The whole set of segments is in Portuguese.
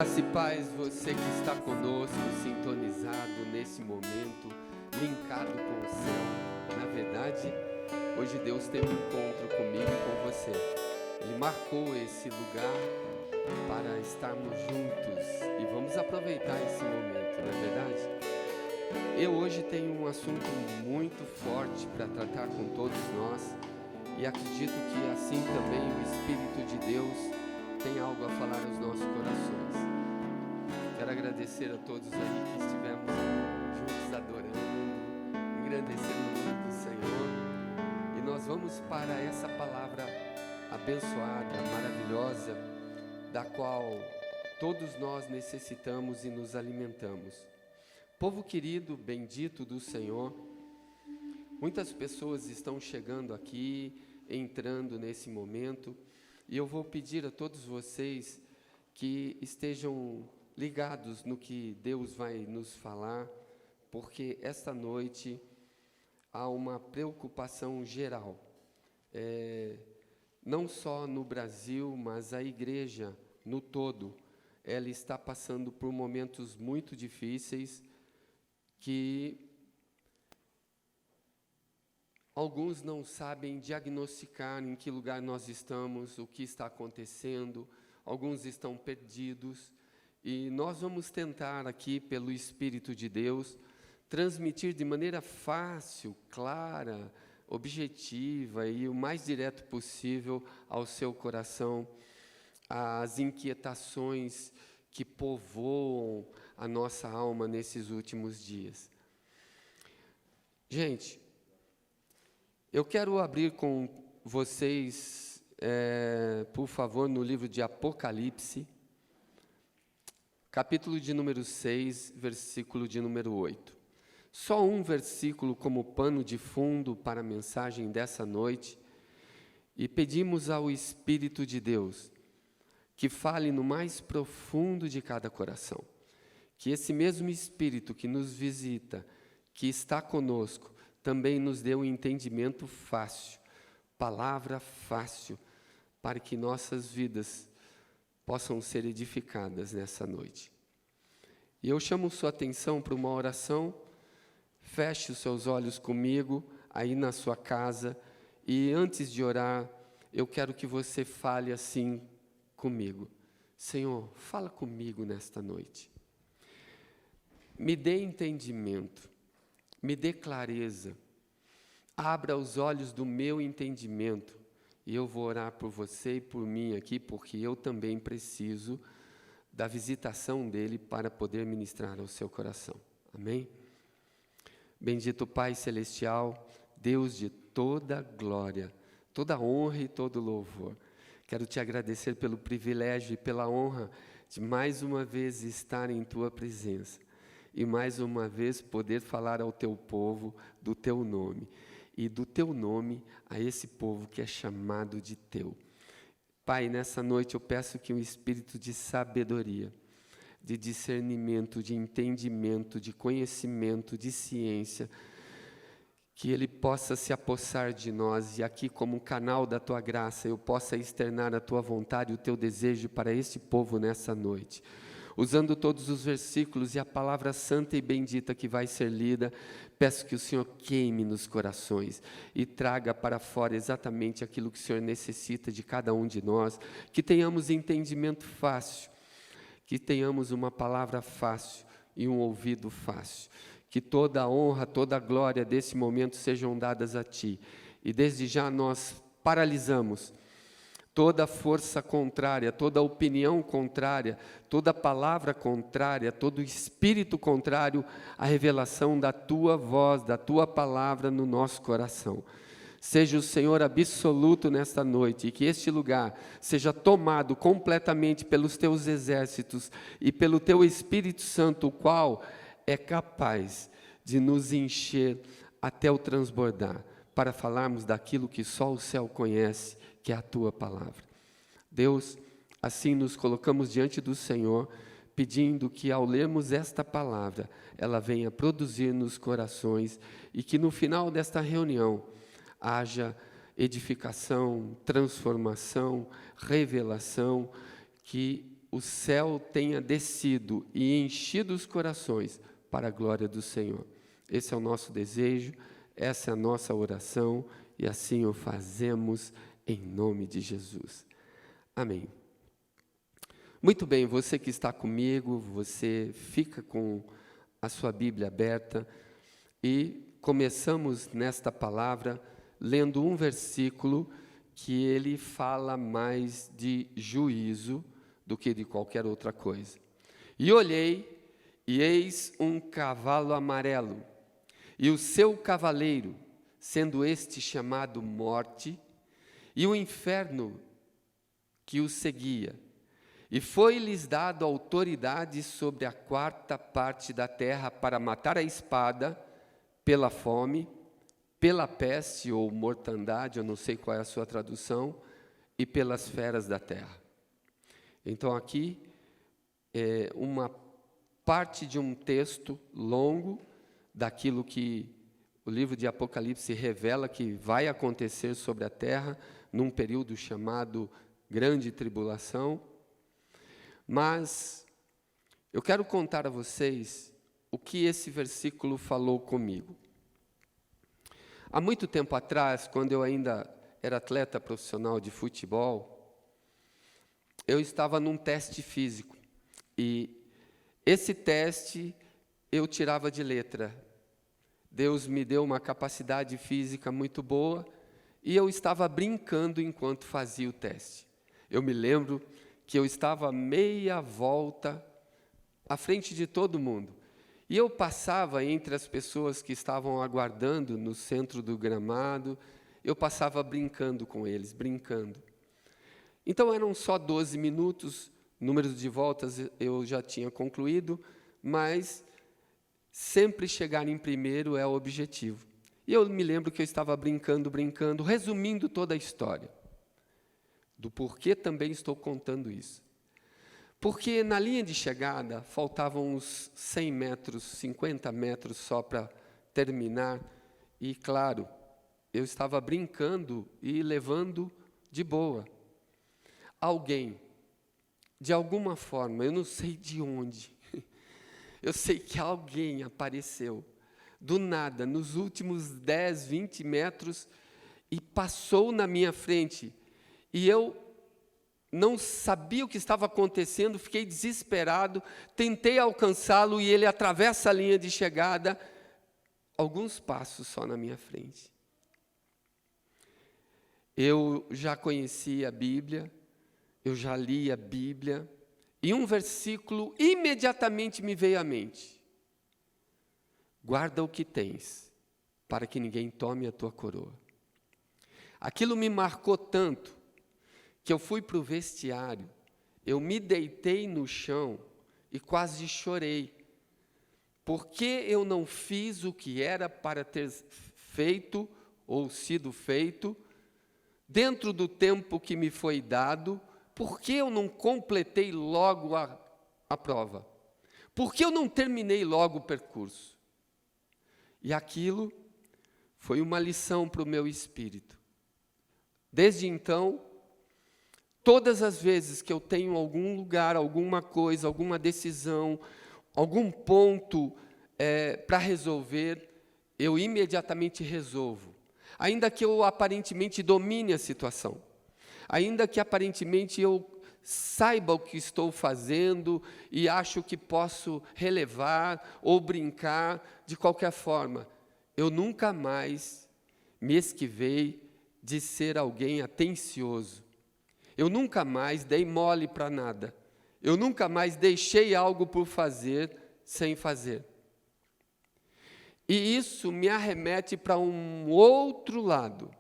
Graça e paz, você que está conosco, sintonizado nesse momento, linkado com o céu. Na verdade, hoje Deus tem um encontro comigo e com você. Ele marcou esse lugar para estarmos juntos e vamos aproveitar esse momento, não é verdade? Eu hoje tenho um assunto muito forte para tratar com todos nós e acredito que assim também o Espírito de Deus tem algo a falar aos nossos corações. Quero agradecer a todos aí que estivemos juntos adorando, engrandecendo o nome do Senhor. E nós vamos para essa palavra abençoada, maravilhosa, da qual todos nós necessitamos e nos alimentamos. Povo querido, bendito do Senhor, muitas pessoas estão chegando aqui, entrando nesse momento, e eu vou pedir a todos vocês que estejam ligados no que Deus vai nos falar, porque esta noite há uma preocupação geral, não só no Brasil, mas a igreja no todo, ela está passando por momentos muito difíceis, que alguns não sabem diagnosticar em que lugar nós estamos, o que está acontecendo, alguns estão perdidos. E nós vamos tentar aqui, pelo Espírito de Deus, transmitir de maneira fácil, clara, objetiva e o mais direto possível ao seu coração as inquietações que povoam a nossa alma nesses últimos dias. Gente, eu quero abrir com vocês, por favor, no livro de Apocalipse, capítulo de número 6, versículo de número 8. Só um versículo como pano de fundo para a mensagem dessa noite, e pedimos ao Espírito de Deus que fale no mais profundo de cada coração, que esse mesmo Espírito que nos visita, que está conosco, também nos dê um entendimento fácil, palavra fácil, para que nossas vidas possam ser edificadas nessa noite. E eu chamo sua atenção para uma oração. Feche os seus olhos comigo, aí na sua casa, e antes de orar, eu quero que você fale assim comigo: Senhor, fala comigo nesta noite. Me dê entendimento, me dê clareza, abra os olhos do meu entendimento, e eu vou orar por você e por mim aqui, porque eu também preciso da visitação dele para poder ministrar ao seu coração. Amém? Bendito Pai Celestial, Deus de toda glória, toda honra e todo louvor. Quero te agradecer pelo privilégio e pela honra de mais uma vez estar em tua presença e mais uma vez poder falar ao teu povo do teu nome. E do teu nome a esse povo que é chamado de teu. Pai, nessa noite eu peço que um espírito de sabedoria, de discernimento, de entendimento, de conhecimento, de ciência, que ele possa se apossar de nós, e aqui como um canal da tua graça, eu possa externar a tua vontade e o teu desejo para este povo nessa noite. Usando todos os versículos e a palavra santa e bendita que vai ser lida, peço que o Senhor queime nos corações e traga para fora exatamente aquilo que o Senhor necessita de cada um de nós, que tenhamos entendimento fácil, que tenhamos uma palavra fácil e um ouvido fácil, que toda a honra, toda a glória desse momento sejam dadas a Ti. E desde já nós paralisamos toda força contrária, toda opinião contrária, toda palavra contrária, todo espírito contrário à revelação da Tua voz, da Tua palavra no nosso coração. Seja o Senhor absoluto nesta noite, e que este lugar seja tomado completamente pelos Teus exércitos e pelo Teu Espírito Santo, o qual é capaz de nos encher até o transbordar, para falarmos daquilo que só o céu conhece, que é a Tua palavra. Deus, assim nos colocamos diante do Senhor, pedindo que ao lermos esta palavra, ela venha produzir nos corações, e que no final desta reunião haja edificação, transformação, revelação, que o o céu tenha descido e enchido os corações para a glória do Senhor. Esse é o nosso desejo, essa é a nossa oração, e assim o fazemos em nome de Jesus. Amém. Muito bem, você que está comigo, você fica com a sua Bíblia aberta e começamos nesta palavra lendo um versículo que ele fala mais de juízo do que de qualquer outra coisa. E olhei, e eis um cavalo amarelo, e o seu cavaleiro, sendo este chamado Morte, e o inferno que o seguia. E foi-lhes dado autoridade sobre a quarta parte da terra para matar a espada, pela fome, pela peste ou mortandade, eu não sei qual é a sua tradução, e pelas feras da terra. Então aqui é uma parte de um texto longo daquilo que o livro de Apocalipse revela que vai acontecer sobre a terra num período chamado Grande Tribulação. Mas eu quero contar a vocês o que esse versículo falou comigo. Há muito tempo atrás, quando eu ainda era atleta profissional de futebol, eu estava num teste físico, e esse teste eu tirava de letra. Deus me deu uma capacidade física muito boa, e eu estava brincando enquanto fazia o teste. Eu me lembro que eu estava meia volta à frente de todo mundo, e eu passava entre as pessoas que estavam aguardando no centro do gramado, eu passava brincando com eles, brincando. Então eram só 12 minutos, número de voltas eu já tinha concluído, mas sempre chegar em primeiro é o objetivo. E eu me lembro que eu estava brincando, resumindo toda a história, do porquê também estou contando isso. Porque na linha de chegada faltavam uns 100 metros, 50 metros só para terminar, e claro, eu estava brincando e levando de boa. Alguém, de alguma forma, eu não sei de onde, eu sei que alguém apareceu, do nada, nos últimos 10, 20 metros, e passou na minha frente, e eu não sabia o que estava acontecendo, fiquei desesperado, tentei alcançá-lo, e ele atravessa a linha de chegada, alguns passos só na minha frente. Eu já conhecia a Bíblia, eu já li a Bíblia, e um versículo imediatamente me veio à mente. Guarda o que tens, para que ninguém tome a tua coroa. Aquilo me marcou tanto, que eu fui para o vestiário, eu me deitei no chão e quase chorei, porque eu não fiz o que era para ter feito ou sido feito, dentro do tempo que me foi dado. Por que eu não completei logo a prova? Por que eu não terminei logo o percurso? E aquilo foi uma lição para o meu espírito. Desde então, todas as vezes que eu tenho algum lugar, alguma coisa, alguma decisão, algum ponto para resolver, eu imediatamente resolvo. Ainda que eu aparentemente domine a situação. Ainda que aparentemente eu saiba o que estou fazendo e acho que posso relevar ou brincar de qualquer forma, eu nunca mais me esquivei de ser alguém atencioso. Eu nunca mais dei mole para nada. Eu nunca mais deixei algo por fazer sem fazer. E isso me arremete para um outro lado,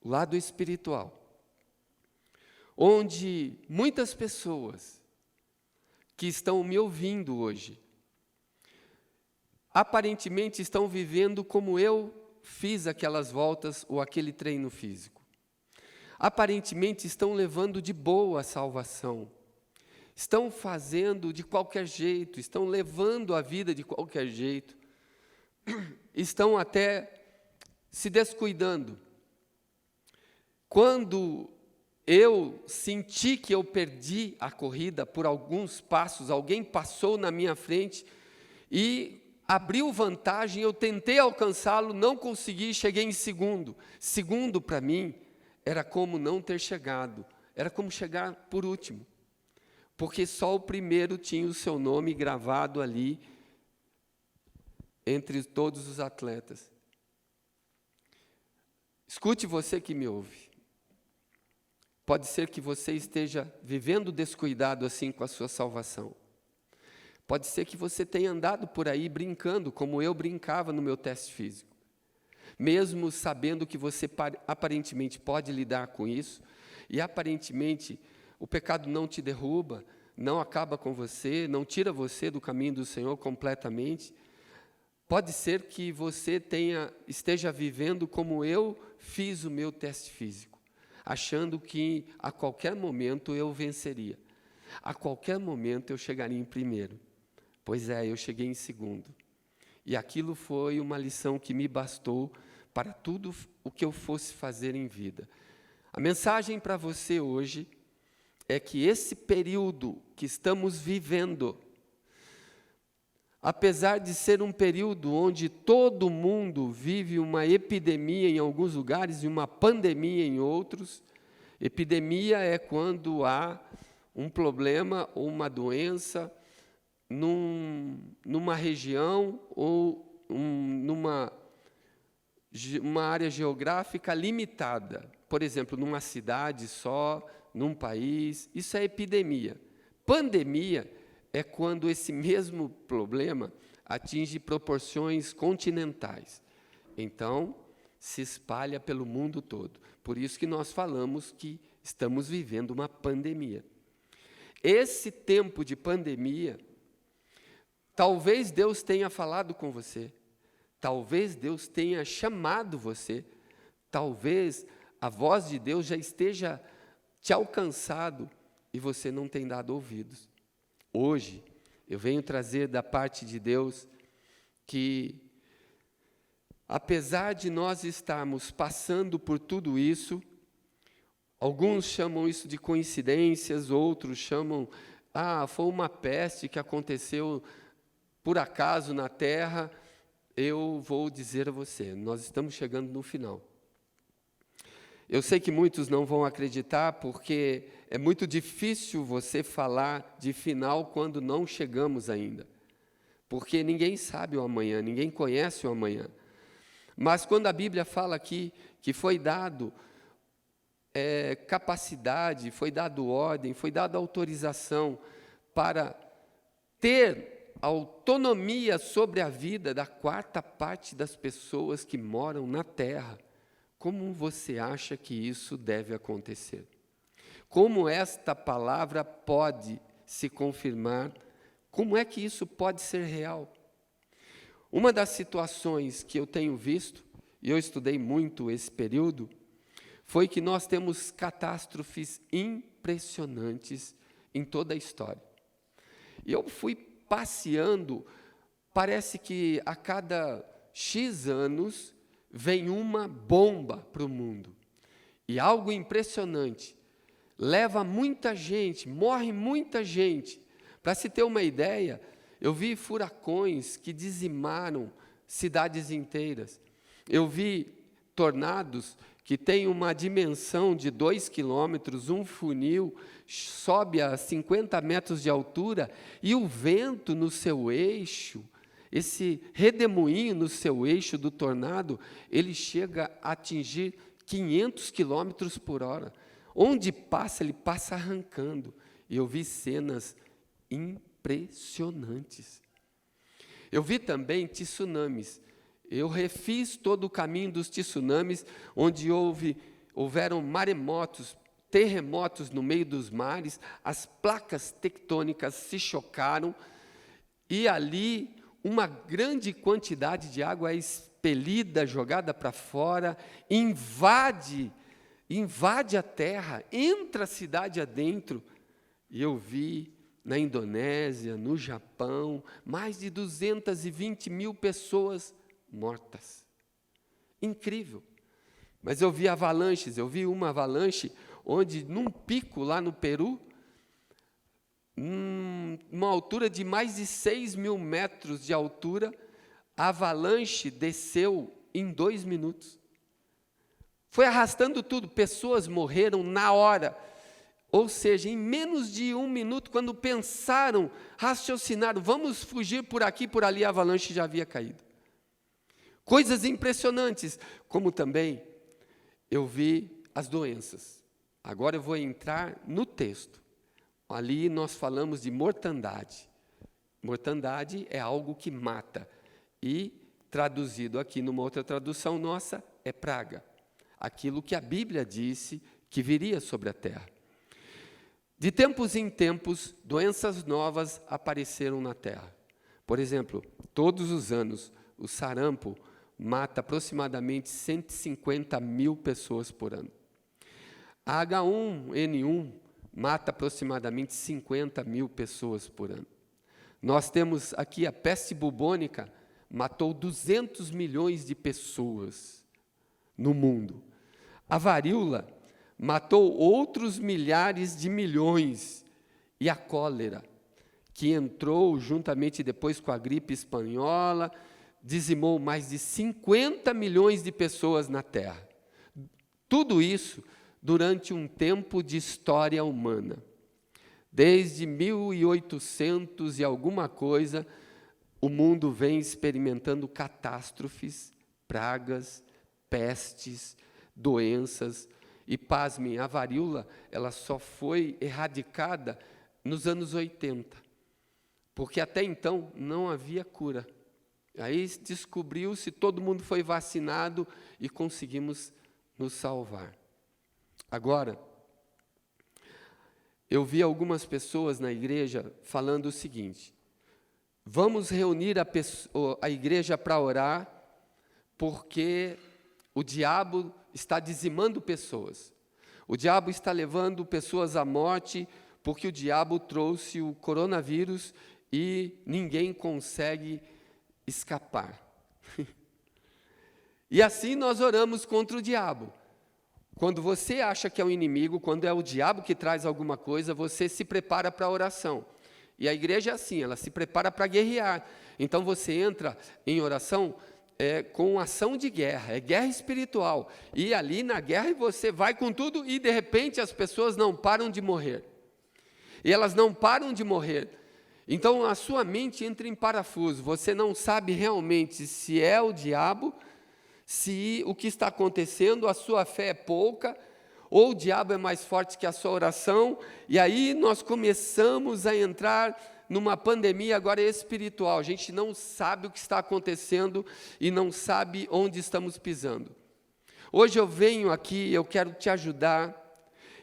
o lado espiritual, onde muitas pessoas que estão me ouvindo hoje, aparentemente estão vivendo como eu fiz aquelas voltas ou aquele treino físico. Aparentemente estão levando de boa a salvação, estão fazendo de qualquer jeito, estão levando a vida de qualquer jeito, estão até se descuidando. Quando eu senti que eu perdi a corrida por alguns passos, alguém passou na minha frente e abriu vantagem, eu tentei alcançá-lo, não consegui, cheguei em segundo. Segundo, para mim, era como não ter chegado, era como chegar por último, porque só o primeiro tinha o seu nome gravado ali, entre todos os atletas. Escute, você que me ouve. Pode ser que você esteja vivendo descuidado assim com a sua salvação. Pode ser que você tenha andado por aí brincando, como eu brincava no meu teste físico. Mesmo sabendo que você aparentemente pode lidar com isso, e aparentemente o pecado não te derruba, não acaba com você, não tira você do caminho do Senhor completamente. Pode ser que você esteja vivendo como eu fiz o meu teste físico, achando que a qualquer momento eu venceria, a qualquer momento eu chegaria em primeiro. Pois é, eu cheguei em segundo. E aquilo foi uma lição que me bastou para tudo o que eu fosse fazer em vida. A mensagem para você hoje é que esse período que estamos vivendo, apesar de ser um período onde todo mundo vive uma epidemia em alguns lugares e uma pandemia em outros, epidemia é quando há um problema ou uma doença numa região ou numa área geográfica limitada. Por exemplo, numa cidade só, num país, isso é epidemia. Pandemia é quando esse mesmo problema atinge proporções continentais. Então, se espalha pelo mundo todo. Por isso que nós falamos que estamos vivendo uma pandemia. Esse tempo de pandemia, talvez Deus tenha falado com você, talvez Deus tenha chamado você, talvez a voz de Deus já esteja te alcançado e você não tem dado ouvidos. Hoje, eu venho trazer da parte de Deus que, apesar de nós estarmos passando por tudo isso, alguns chamam isso de coincidências, outros chamam, foi uma peste que aconteceu por acaso na terra. Eu vou dizer a você, nós estamos chegando no final. Eu sei que muitos não vão acreditar, porque é muito difícil você falar de final quando não chegamos ainda. Porque ninguém sabe o amanhã, ninguém conhece o amanhã. Mas quando a Bíblia fala aqui que foi dado capacidade, foi dado ordem, foi dada autorização para ter autonomia sobre a vida da quarta parte das pessoas que moram na terra, como você acha que isso deve acontecer? Como esta palavra pode se confirmar? Como é que isso pode ser real? Uma das situações que eu tenho visto, e eu estudei muito esse período, foi que nós temos catástrofes impressionantes em toda a história. E eu fui passeando, parece que a cada X anos vem uma bomba para o mundo. E algo impressionante, leva muita gente, morre muita gente. Para se ter uma ideia, eu vi furacões que dizimaram cidades inteiras. Eu vi tornados que têm uma dimensão de 2 quilômetros, um funil, sobe a 50 metros de altura, e o vento no seu eixo, esse redemoinho no seu eixo do tornado, ele chega a atingir 500 quilômetros por hora. Onde passa, ele passa arrancando. E eu vi cenas impressionantes. Eu vi também tsunamis. Eu refiz todo o caminho dos tsunamis, onde houveram maremotos, terremotos no meio dos mares, as placas tectônicas se chocaram, e ali uma grande quantidade de água é expelida, jogada para fora, invade a terra, entra a cidade adentro. E eu vi na Indonésia, no Japão, mais de 220 mil pessoas mortas. Incrível. Mas eu vi avalanches, eu vi uma avalanche onde, num pico lá no Peru, uma altura de mais de 6.000 metros de altura, a avalanche desceu em 2 minutos. Foi arrastando tudo, pessoas morreram na hora. Ou seja, em menos de 1 minuto, quando pensaram, raciocinaram, vamos fugir por aqui, por ali, a avalanche já havia caído. Coisas impressionantes, como também eu vi as doenças. Agora eu vou entrar no texto. Ali nós falamos de mortandade. Mortandade é algo que mata. E, traduzido aqui numa outra tradução nossa, é praga. Aquilo que a Bíblia disse que viria sobre a terra. De tempos em tempos, doenças novas apareceram na terra. Por exemplo, todos os anos, o sarampo mata aproximadamente 150.000 pessoas por ano. A H1N1 mata aproximadamente 50.000 pessoas por ano. Nós temos aqui a peste bubônica, matou 200 milhões de pessoas no mundo. A varíola matou outros milhares de milhões. E a cólera, que entrou juntamente depois com a gripe espanhola, dizimou mais de 50 milhões de pessoas na Terra. Tudo isso durante um tempo de história humana. Desde 1800 e alguma coisa, o mundo vem experimentando catástrofes, pragas, pestes, doenças. E, pasmem, a varíola ela só foi erradicada nos anos 80, porque até então não havia cura. Aí descobriu-se, todo mundo foi vacinado e conseguimos nos salvar. Agora, eu vi algumas pessoas na igreja falando o seguinte: vamos reunir a igreja para orar, porque o diabo está dizimando pessoas. O diabo está levando pessoas à morte, porque o diabo trouxe o coronavírus e ninguém consegue escapar. E assim nós oramos contra o diabo. Quando você acha que é o inimigo, quando é o diabo que traz alguma coisa, você se prepara para a oração. E a igreja é assim, ela se prepara para guerrear. Então você entra em oração com ação de guerra, é guerra espiritual. E ali na guerra você vai com tudo e de repente as pessoas não param de morrer. E elas não param de morrer. Então a sua mente entra em parafuso, você não sabe realmente se é o diabo, se o que está acontecendo, a sua fé é pouca, ou o diabo é mais forte que a sua oração, e aí nós começamos a entrar numa pandemia agora espiritual. A gente não sabe o que está acontecendo e não sabe onde estamos pisando. Hoje eu venho aqui, eu quero te ajudar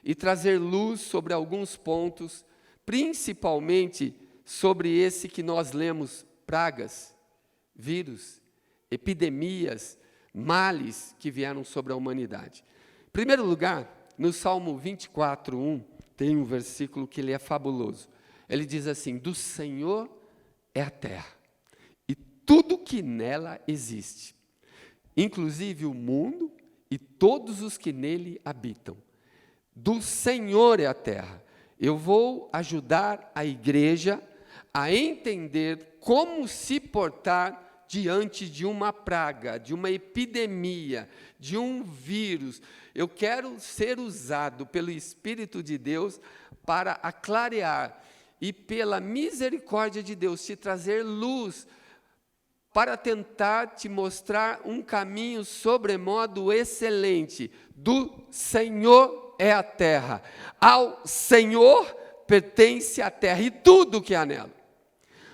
e trazer luz sobre alguns pontos, principalmente sobre esse que nós lemos, pragas, vírus, epidemias, males que vieram sobre a humanidade. Em primeiro lugar, no Salmo 24:1, tem um versículo que ele é fabuloso. Ele diz assim: do Senhor é a terra, e tudo que nela existe, inclusive o mundo e todos os que nele habitam. Do Senhor é a terra. Eu vou ajudar a igreja a entender como se portar diante de uma praga, de uma epidemia, de um vírus. Eu quero ser usado pelo Espírito de Deus para clarear e pela misericórdia de Deus te trazer luz para tentar te mostrar um caminho sobremodo excelente. Do Senhor é a terra, ao Senhor pertence a terra e tudo que há nela.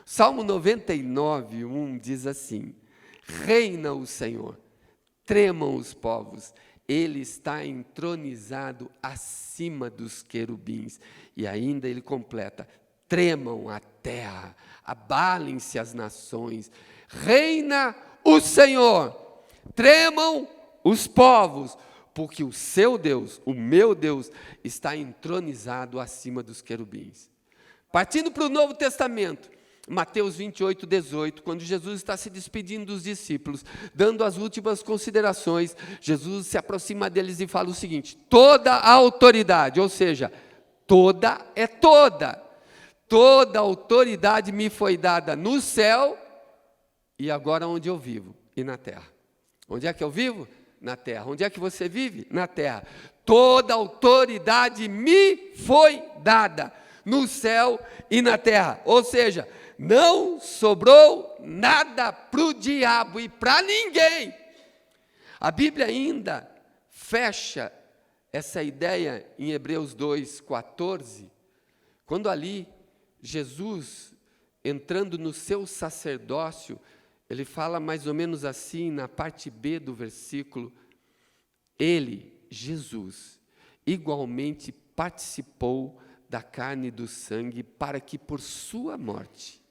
Salmo 99:1 diz assim: reina o Senhor, tremam os povos, ele está entronizado acima dos querubins. E ainda ele completa: tremam a terra, abalem-se as nações, reina o Senhor, tremam os povos, porque o seu Deus, o meu Deus, está entronizado acima dos querubins. Partindo para o Novo Testamento, Mateus 28, 18, quando Jesus está se despedindo dos discípulos, dando as últimas considerações, Jesus se aproxima deles e fala o seguinte: toda a autoridade, ou seja, toda é toda a autoridade me foi dada no céu e agora onde eu vivo, e na terra. Onde é que eu vivo? Na terra. Onde é que você vive? Na terra. Toda a autoridade me foi dada no céu e na terra. Ou seja, não sobrou nada para o diabo e para ninguém. A Bíblia ainda fecha essa ideia em Hebreus 2,14, quando ali Jesus, entrando no seu sacerdócio, ele fala mais ou menos assim, na parte B do versículo: ele, Jesus, igualmente participou da carne e do sangue, para que por sua morte,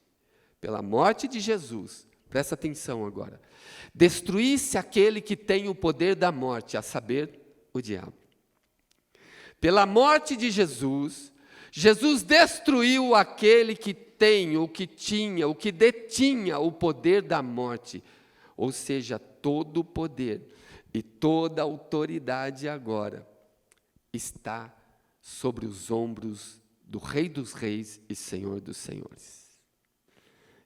pela morte de Jesus, presta atenção agora, destruísse aquele que tem o poder da morte, a saber, o diabo. Pela morte de Jesus, Jesus destruiu aquele que tem, o que tinha, o que detinha o poder da morte, ou seja, todo o poder e toda a autoridade agora está sobre os ombros do Rei dos Reis e Senhor dos Senhores.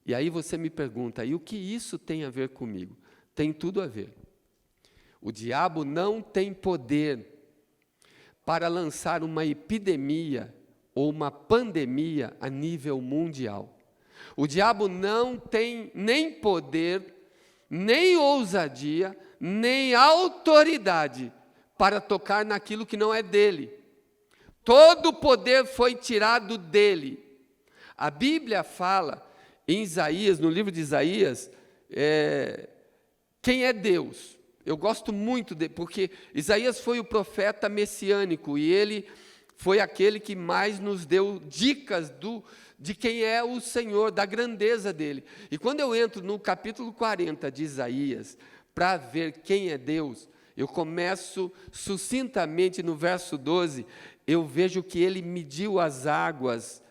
E aí você me pergunta, e o que isso tem a ver comigo? Tem tudo a ver. O diabo não tem poder para lançar uma epidemia ou uma pandemia a nível mundial. O diabo não tem nem poder, nem ousadia, nem autoridade para tocar naquilo que não é dele. Todo o poder foi tirado dele. A Bíblia fala em Isaías, no livro de Isaías, quem é Deus? Eu gosto muito porque Isaías foi o profeta messiânico e ele foi aquele que mais nos deu dicas de quem é o Senhor, da grandeza dele. E quando eu entro no capítulo 40 de Isaías, para ver quem é Deus, eu começo sucintamente no verso 12, eu vejo que ele mediu as águas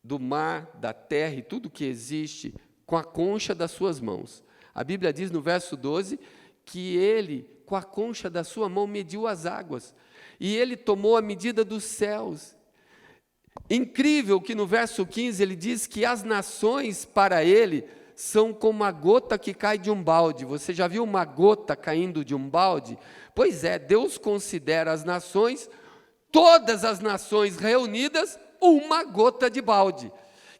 do mar, da terra e tudo que existe com a concha das suas mãos. A Bíblia diz no verso 12 que ele, com a concha da sua mão, mediu as águas. E ele tomou a medida dos céus. Incrível que no verso 15 ele diz que as nações para ele são como a gota que cai de um balde. Você já viu uma gota caindo de um balde? Pois é, Deus considera as nações, todas as nações reunidas, uma gota de balde.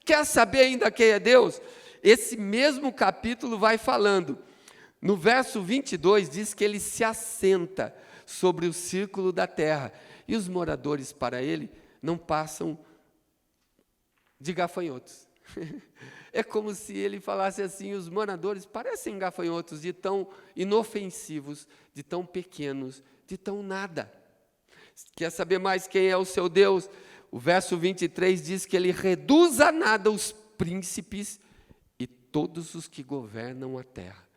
Quer saber ainda quem é Deus? Esse mesmo capítulo vai falando. No verso 22 diz que ele se assenta sobre o círculo da terra, e os moradores para ele não passam de gafanhotos. É como se ele falasse assim: os moradores parecem gafanhotos, de tão inofensivos, de tão pequenos, de tão nada. Quer saber mais quem é o seu Deus? O verso 23 diz que ele reduz a nada os príncipes e todos os que governam a terra.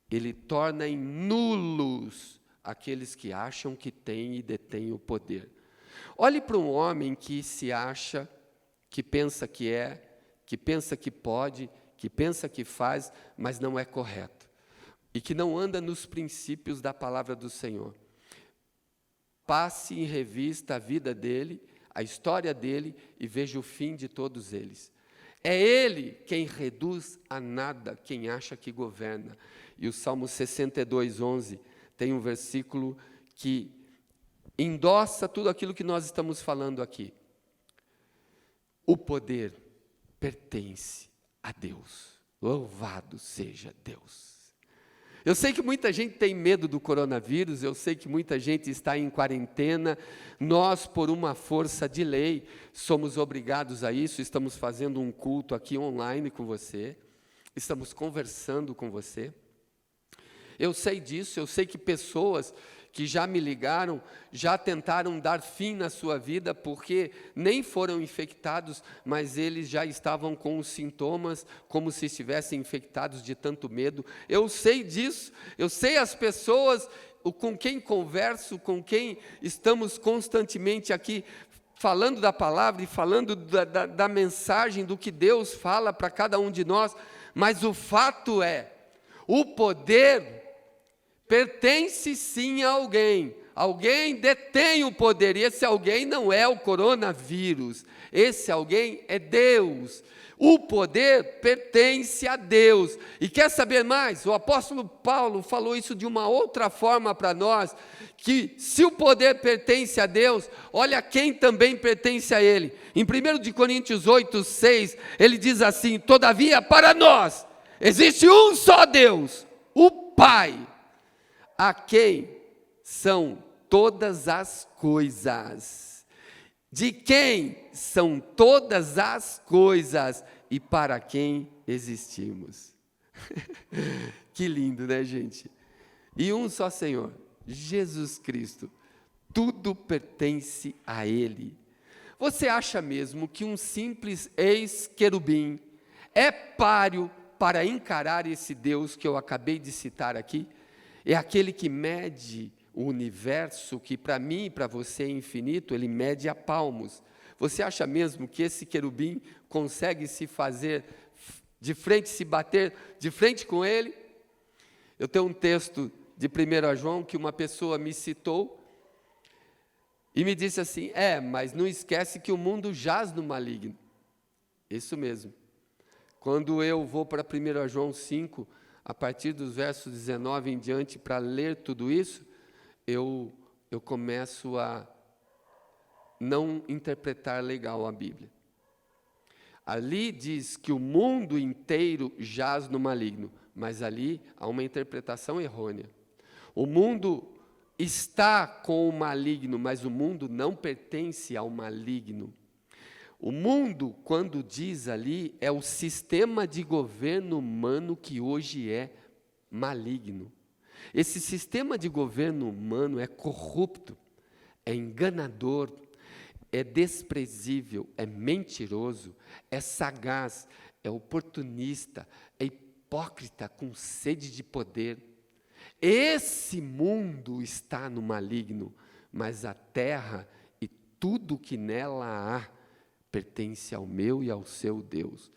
Ele torna em nulos aqueles que acham que têm e detêm o poder. Olhe para um homem que se acha, que pensa que é, que pensa que pode, que pensa que faz, mas não é correto. E que não anda nos princípios da palavra do Senhor. Passe em revista a vida dele, a história dele, e veja o fim de todos eles. É ele quem reduz a nada quem acha que governa. E o Salmo 62:11 tem um versículo que endossa tudo aquilo que nós estamos falando aqui. O poder pertence a Deus. Louvado seja Deus. Eu sei que muita gente tem medo do coronavírus, eu sei que muita gente está em quarentena. Nós, por uma força de lei, somos obrigados a isso. Estamos fazendo um culto aqui online com você, estamos conversando com você. Eu sei disso, eu sei que pessoas que já me ligaram, já tentaram dar fim na sua vida, porque nem foram infectados, mas eles já estavam com os sintomas, como se estivessem infectados de tanto medo. Eu sei disso, eu sei as pessoas com quem converso, com quem estamos constantemente aqui falando da palavra e falando da mensagem, do que Deus fala para cada um de nós, mas o fato é, o poder pertence sim a alguém. Alguém detém o poder, e esse alguém não é o coronavírus, esse alguém é Deus. O poder pertence a Deus. E quer saber mais? O apóstolo Paulo falou isso de uma outra forma para nós, que se o poder pertence a Deus, olha quem também pertence a Ele. Em 1 Coríntios 8:6, ele diz assim: todavia para nós existe um só Deus, o Pai, a quem são todas as coisas, de quem são todas as coisas e para quem existimos. Que lindo, né, gente? E um só Senhor, Jesus Cristo, tudo pertence a Ele. Você acha mesmo que um simples ex-querubim é páreo para encarar esse Deus que eu acabei de citar aqui? É aquele que mede o universo, que para mim e para você é infinito, ele mede a palmos. Você acha mesmo que esse querubim consegue se fazer de frente, se bater de frente com ele? Eu tenho um texto de 1 João que uma pessoa me citou e me disse assim: mas não esquece que o mundo jaz no maligno. Isso mesmo. Quando eu vou para 1 João 5, a partir dos versos 19 em diante, para ler tudo isso, eu começo a não interpretar legal a Bíblia. Ali diz que o mundo inteiro jaz no maligno, mas ali há uma interpretação errônea. O mundo está com o maligno, mas o mundo não pertence ao maligno. O mundo, quando diz ali, é o sistema de governo humano que hoje é maligno. Esse sistema de governo humano é corrupto, é enganador, é desprezível, é mentiroso, é sagaz, é oportunista, é hipócrita, com sede de poder. Esse mundo está no maligno, mas a terra e tudo que nela há pertence ao meu e ao seu Deus.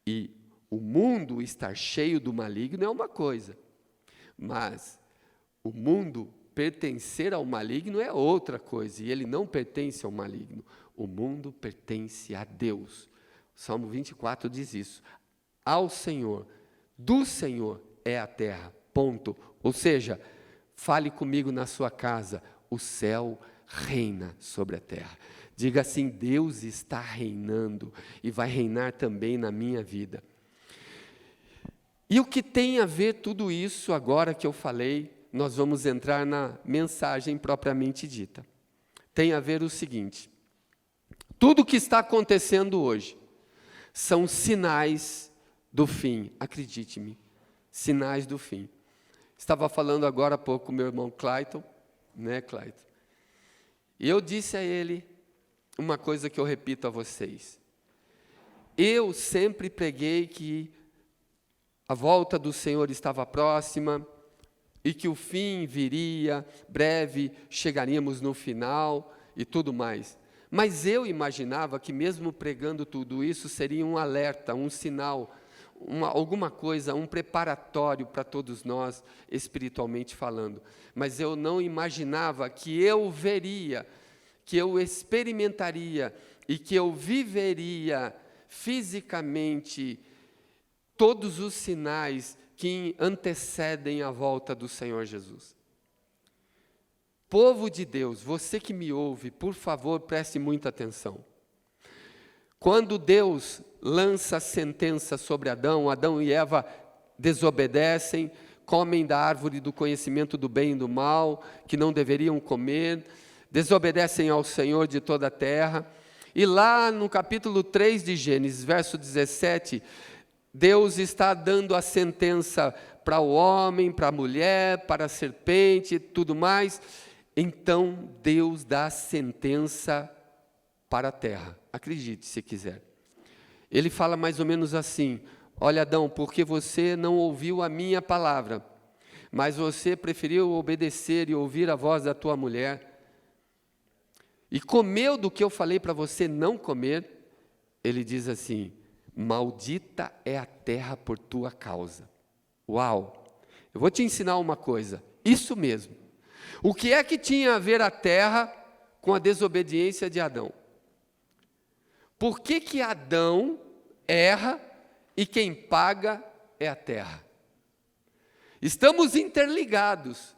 E o mundo estar cheio do maligno é uma coisa, mas o mundo pertencer ao maligno é outra coisa, e ele não pertence ao maligno. O mundo pertence a Deus. O Salmo 24 diz isso. Ao Senhor, do Senhor é a terra, ponto. Ou seja, fale comigo na sua casa, o céu reina sobre a terra. Diga assim: Deus está reinando e vai reinar também na minha vida. E o que tem a ver tudo isso agora que eu falei? Nós vamos entrar na mensagem propriamente dita. Tem a ver o seguinte: tudo o que está acontecendo hoje são sinais do fim, acredite-me, sinais do fim. Estava falando agora há pouco com meu irmão Clayton, né, Clayton? E eu disse a ele uma coisa que eu repito a vocês. Eu sempre preguei que a volta do Senhor estava próxima, e que o fim viria, breve chegaríamos no final e tudo mais. Mas eu imaginava que mesmo pregando tudo isso, seria um alerta, um sinal, alguma coisa, um preparatório para todos nós, espiritualmente falando. Mas eu não imaginava que eu veria, que eu experimentaria e que eu viveria fisicamente todos os sinais que antecedem a volta do Senhor Jesus. Povo de Deus, você que me ouve, por favor, preste muita atenção. Quando Deus lança a sentença sobre Adão, Adão e Eva desobedecem, comem da árvore do conhecimento do bem e do mal, que não deveriam comer, desobedecem ao Senhor de toda a terra. E lá no capítulo 3 de Gênesis, verso 17, Deus está dando a sentença para o homem, para a mulher, para a serpente e tudo mais. Então Deus dá a sentença para a terra. Acredite se quiser. Ele fala mais ou menos assim: olha, Adão, porque você não ouviu a minha palavra, mas você preferiu obedecer e ouvir a voz da tua mulher, e comeu do que eu falei para você não comer, ele diz assim: maldita é a terra por tua causa. Uau! Eu vou te ensinar uma coisa, isso mesmo. O que é que tinha a ver a terra com a desobediência de Adão? Por que que Adão erra e quem paga é a terra? Estamos interligados.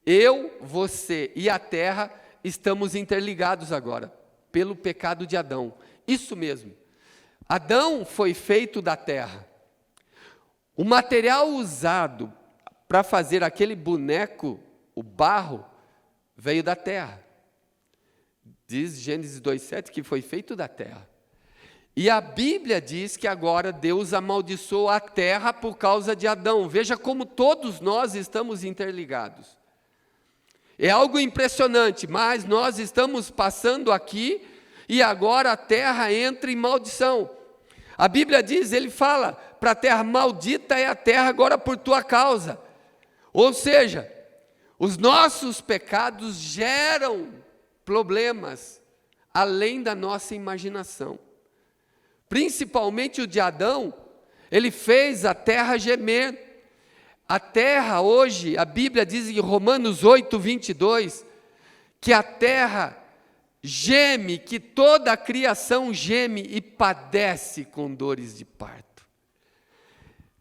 Eu, você e a terra estamos interligados agora, pelo pecado de Adão. Isso mesmo. Adão foi feito da terra. O material usado para fazer aquele boneco, o barro, veio da terra. Diz Gênesis 2,7 que foi feito da terra. E a Bíblia diz que agora Deus amaldiçoou a terra por causa de Adão. Veja como todos nós estamos interligados. É algo impressionante, mas nós estamos passando aqui e agora a terra entra em maldição. A Bíblia diz, ele fala para a terra: maldita é a terra agora por tua causa. Ou seja, os nossos pecados geram problemas além da nossa imaginação. Principalmente o de Adão, ele fez a terra gemer. A terra hoje, a Bíblia diz em Romanos 8:22, que a terra geme, que toda a criação geme e padece com dores de parto.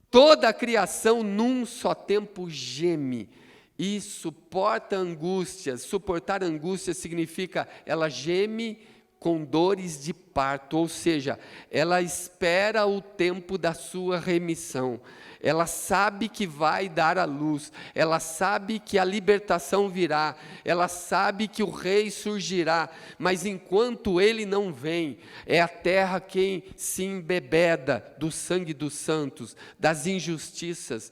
Toda a criação num só tempo geme e suporta angústias. Suportar angústias significa ela geme com dores de parto, ou seja, ela espera o tempo da sua remissão. Ela sabe que vai dar à luz, ela sabe que a libertação virá, ela sabe que o rei surgirá, mas enquanto ele não vem, é a terra quem se embebeda do sangue dos santos, das injustiças,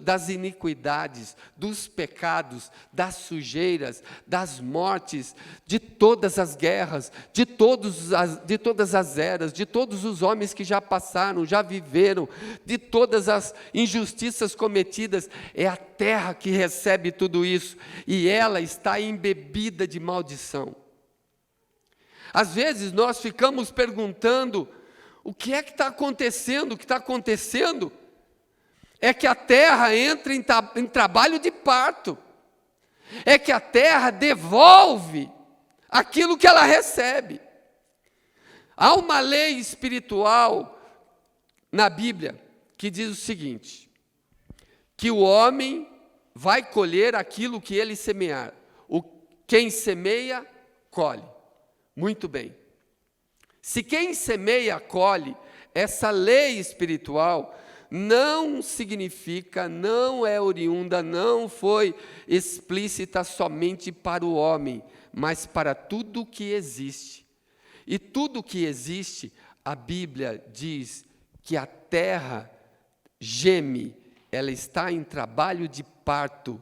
das iniquidades, dos pecados, das sujeiras, das mortes, de todas as guerras, de todas as eras, de todos os homens que já passaram, já viveram, de todas as injustiças cometidas. É a terra que recebe tudo isso, e ela está embebida de maldição. Às vezes nós ficamos perguntando: o que é que está acontecendo? O que está acontecendo é que a terra entra em trabalho de parto, é que a terra devolve aquilo que ela recebe. Há uma lei espiritual na Bíblia que diz o seguinte: que o homem vai colher aquilo que ele semear. Quem semeia, colhe. Muito bem. Se quem semeia, colhe, essa lei espiritual não significa, não é oriunda, não foi explícita somente para o homem, mas para tudo que existe. E tudo que existe, a Bíblia diz que a terra geme, ela está em trabalho de parto.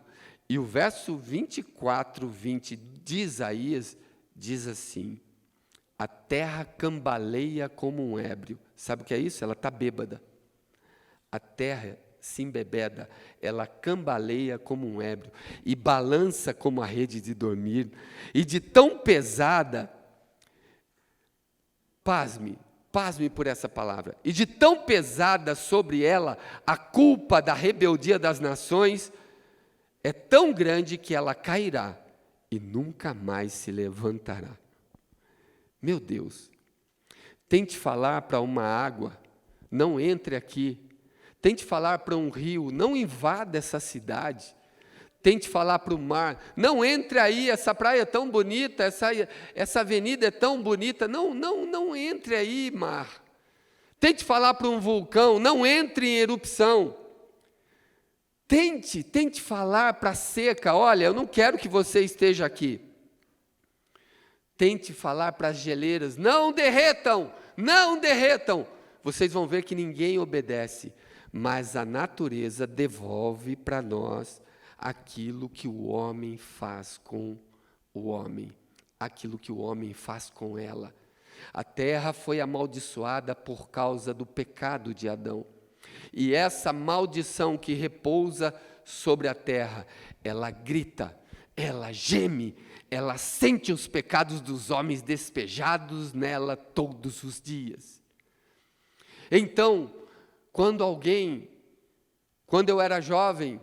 E o verso 24, 20 de Isaías diz assim: a terra cambaleia como um ébrio. Sabe o que é isso? Ela está bêbada. A terra se embebeda, ela cambaleia como um ébrio, e balança como a rede de dormir, e de tão pesada, pasme por essa palavra, e de tão pesada sobre ela a culpa da rebeldia das nações, é tão grande que ela cairá e nunca mais se levantará. Meu Deus, tente falar para uma água: não entre aqui. Tente falar para um rio: não invada essa cidade. Tente falar para o mar: não entre aí, essa praia é tão bonita, essa avenida é tão bonita, não entre aí, mar. Tente falar para um vulcão: não entre em erupção. Tente falar para a seca: olha, eu não quero que você esteja aqui. Tente falar para as geleiras: não derretam, não derretam. Vocês vão ver que ninguém obedece, mas a natureza devolve para nós aquilo que o homem faz com o homem, aquilo que o homem faz com ela. A terra foi amaldiçoada por causa do pecado de Adão. E essa maldição que repousa sobre a terra, ela grita, ela geme, ela sente os pecados dos homens despejados nela todos os dias. Então, quando eu era jovem,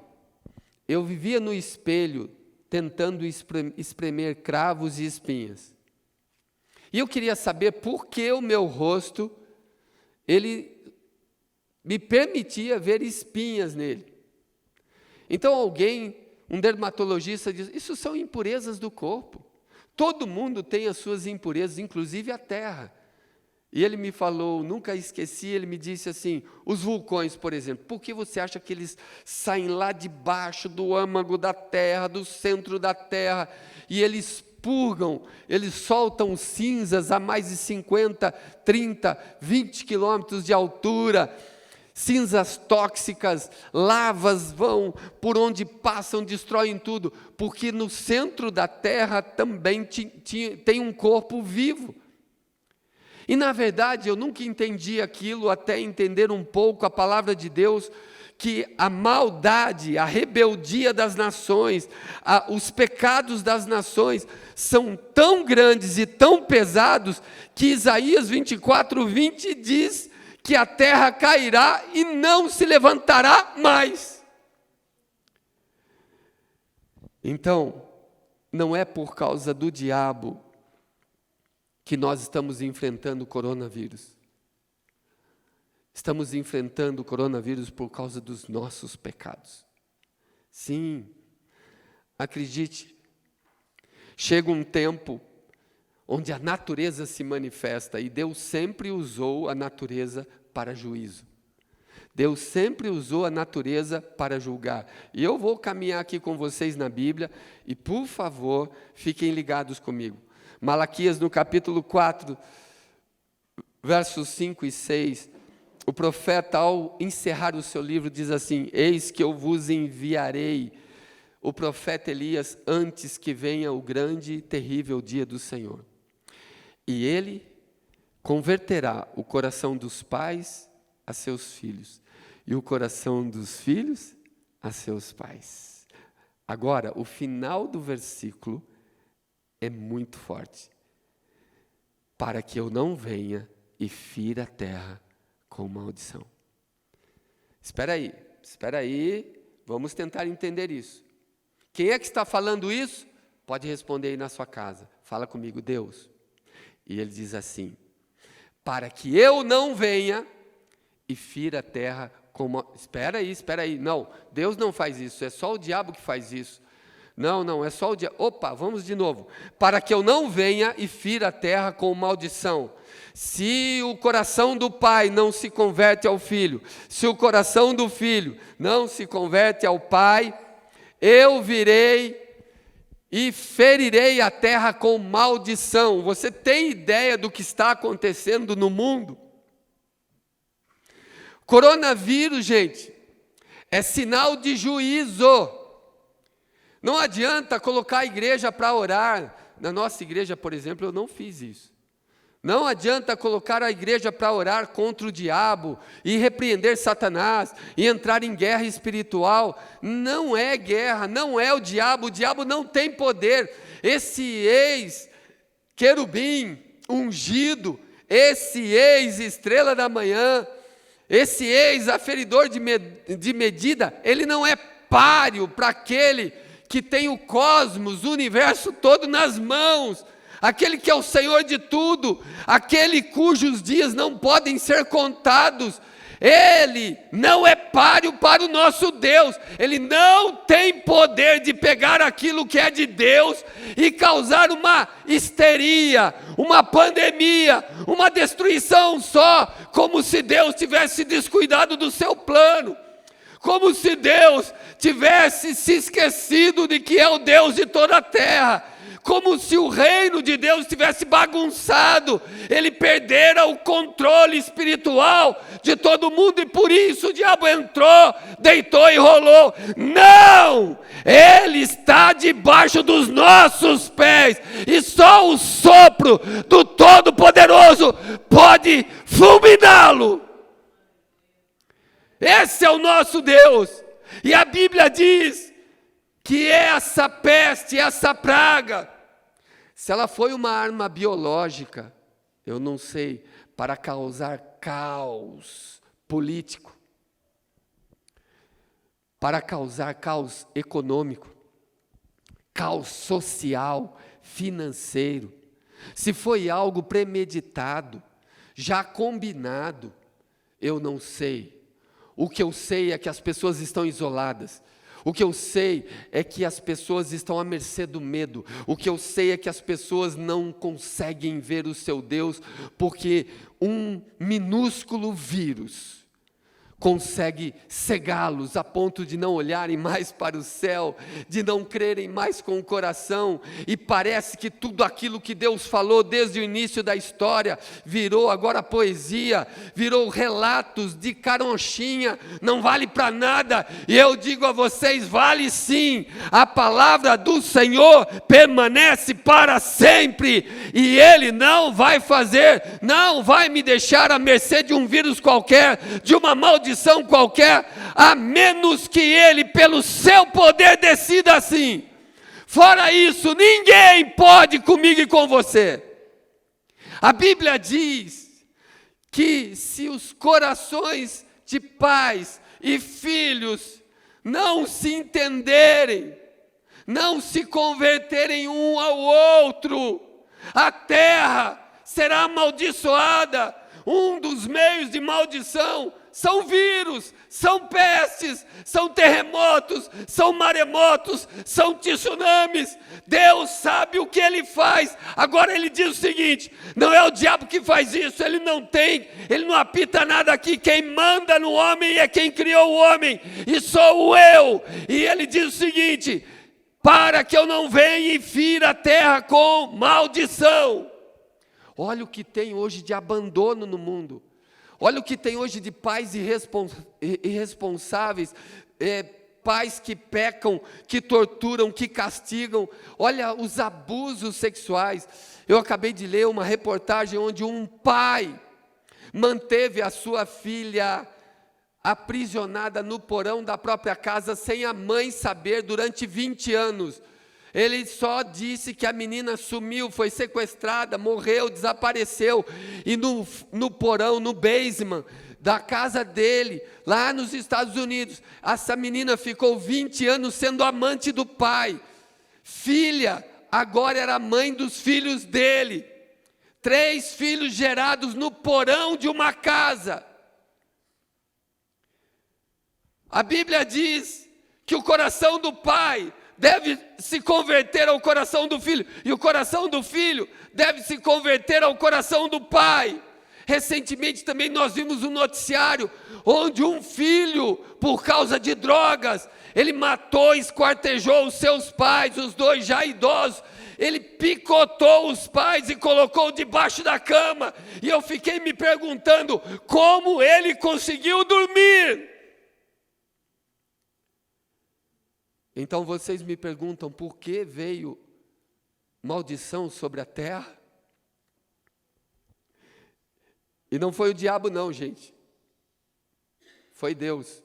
eu vivia no espelho, tentando espremer cravos e espinhas. E eu queria saber por que o meu rosto, ele me permitia ver espinhas nele. Então um dermatologista diz, isso são impurezas do corpo. Todo mundo tem as suas impurezas, inclusive a terra. E ele me falou, nunca esqueci, ele me disse assim, os vulcões, por exemplo, por que você acha que eles saem lá de baixo do âmago da terra, do centro da terra, e eles purgam, eles soltam cinzas a mais de 50, 30, 20 quilômetros de altura, cinzas tóxicas, lavas vão, por onde passam, destroem tudo, porque no centro da terra também tem um corpo vivo. E na verdade eu nunca entendi aquilo até entender um pouco a palavra de Deus, que a maldade, a rebeldia das nações, os pecados das nações são tão grandes e tão pesados que Isaías 24:20 diz que a terra cairá e não se levantará mais. Então, não é por causa do diabo que nós estamos enfrentando o coronavírus. Estamos enfrentando o coronavírus por causa dos nossos pecados. Sim, acredite, chega um tempo onde a natureza se manifesta, e Deus sempre usou a natureza para juízo. Deus sempre usou a natureza para julgar. E eu vou caminhar aqui com vocês na Bíblia, e por favor, fiquem ligados comigo. Malaquias no capítulo 4, versos 5 e 6, o profeta, ao encerrar o seu livro, diz assim, eis que eu vos enviarei o profeta Elias antes que venha o grande e terrível dia do Senhor. E ele converterá o coração dos pais a seus filhos, e o coração dos filhos a seus pais. Agora, o final do versículo é muito forte. Para que eu não venha e fira a terra com maldição. Espera aí, vamos tentar entender isso. Quem é que está falando isso? Pode responder aí na sua casa. Fala comigo, Deus. E ele diz assim, para que eu não venha e fira a terra com maldição. Espera aí, não, Deus não faz isso, é só o diabo que faz isso. Não, é só o diabo. Opa, vamos de novo. Para que eu não venha e fira a terra com maldição. Se o coração do pai não se converte ao filho, se o coração do filho não se converte ao pai, eu virei e ferirei a terra com maldição. Você tem ideia do que está acontecendo no mundo? Coronavírus, gente, é sinal de juízo. Não adianta colocar a igreja para orar. Na nossa igreja, por exemplo, eu não fiz isso. Não adianta colocar a igreja para orar contra o diabo e repreender Satanás e entrar em guerra espiritual. Não é guerra, não é o diabo não tem poder. Esse ex-querubim ungido, esse ex-estrela da manhã, esse ex-aferidor de medida, ele não é páreo para aquele que tem o cosmos, o universo todo nas mãos, aquele que é o Senhor de tudo, aquele cujos dias não podem ser contados. Ele não é páreo para o nosso Deus, ele não tem poder de pegar aquilo que é de Deus e causar uma histeria, uma pandemia, uma destruição só, como se Deus tivesse descuidado do seu plano. Como se Deus tivesse se esquecido de que é o Deus de toda a terra, como se o reino de Deus tivesse bagunçado, ele perdera o controle espiritual de todo mundo, e por isso o diabo entrou, deitou e rolou. Não! Ele está debaixo dos nossos pés, e só o sopro do Todo-Poderoso pode fulminá-lo. Esse é o nosso Deus, e a Bíblia diz que essa peste, essa praga, se ela foi uma arma biológica, eu não sei, para causar caos político, para causar caos econômico, caos social, financeiro, se foi algo premeditado, já combinado, eu não sei. O que eu sei é que as pessoas estão isoladas. O que eu sei é que as pessoas estão à mercê do medo. O que eu sei é que as pessoas não conseguem ver o seu Deus, porque um minúsculo vírus consegue cegá-los a ponto de não olharem mais para o céu, de não crerem mais com o coração, e parece que tudo aquilo que Deus falou desde o início da história, virou agora poesia, virou relatos de caronchinha, não vale para nada, e eu digo a vocês, vale sim, a palavra do Senhor permanece para sempre, e Ele não vai me deixar à mercê de um vírus qualquer, de uma maldição qualquer, a menos que Ele, pelo seu poder, decida assim. Fora isso, ninguém pode comigo e com você. A Bíblia diz que se os corações de pais e filhos não se entenderem, não se converterem um ao outro, a terra será amaldiçoada. Um dos meios de maldição são vírus, são pestes, são terremotos, são maremotos, são tsunamis. Deus sabe o que Ele faz. Agora Ele diz o seguinte: não é o diabo que faz isso, ele não apita nada aqui. Quem manda no homem é quem criou o homem, e sou eu. E Ele diz o seguinte: para que eu não venha e fira a terra com maldição. Olha o que tem hoje de abandono no mundo. Olha o que tem hoje de pais irresponsáveis, pais que pecam, que torturam, que castigam. Olha os abusos sexuais. Eu acabei de ler uma reportagem onde um pai manteve a sua filha aprisionada no porão da própria casa, sem a mãe saber, durante 20 anos. Ele só disse que a menina sumiu, foi sequestrada, morreu, desapareceu. E no porão, no basement da casa dele, lá nos Estados Unidos, essa menina ficou 20 anos sendo amante do pai. Filha, agora era mãe dos filhos dele. 3 filhos gerados no porão de uma casa. A Bíblia diz que o coração do pai deve se converter ao coração do filho, e o coração do filho deve se converter ao coração do pai. Recentemente também nós vimos um noticiário, onde um filho, por causa de drogas, ele matou, esquartejou os seus pais, os 2 já idosos, ele picotou os pais e colocou debaixo da cama, e eu fiquei me perguntando, como ele conseguiu dormir? Então vocês me perguntam, por que veio maldição sobre a terra? E não foi o diabo não, gente. Foi Deus.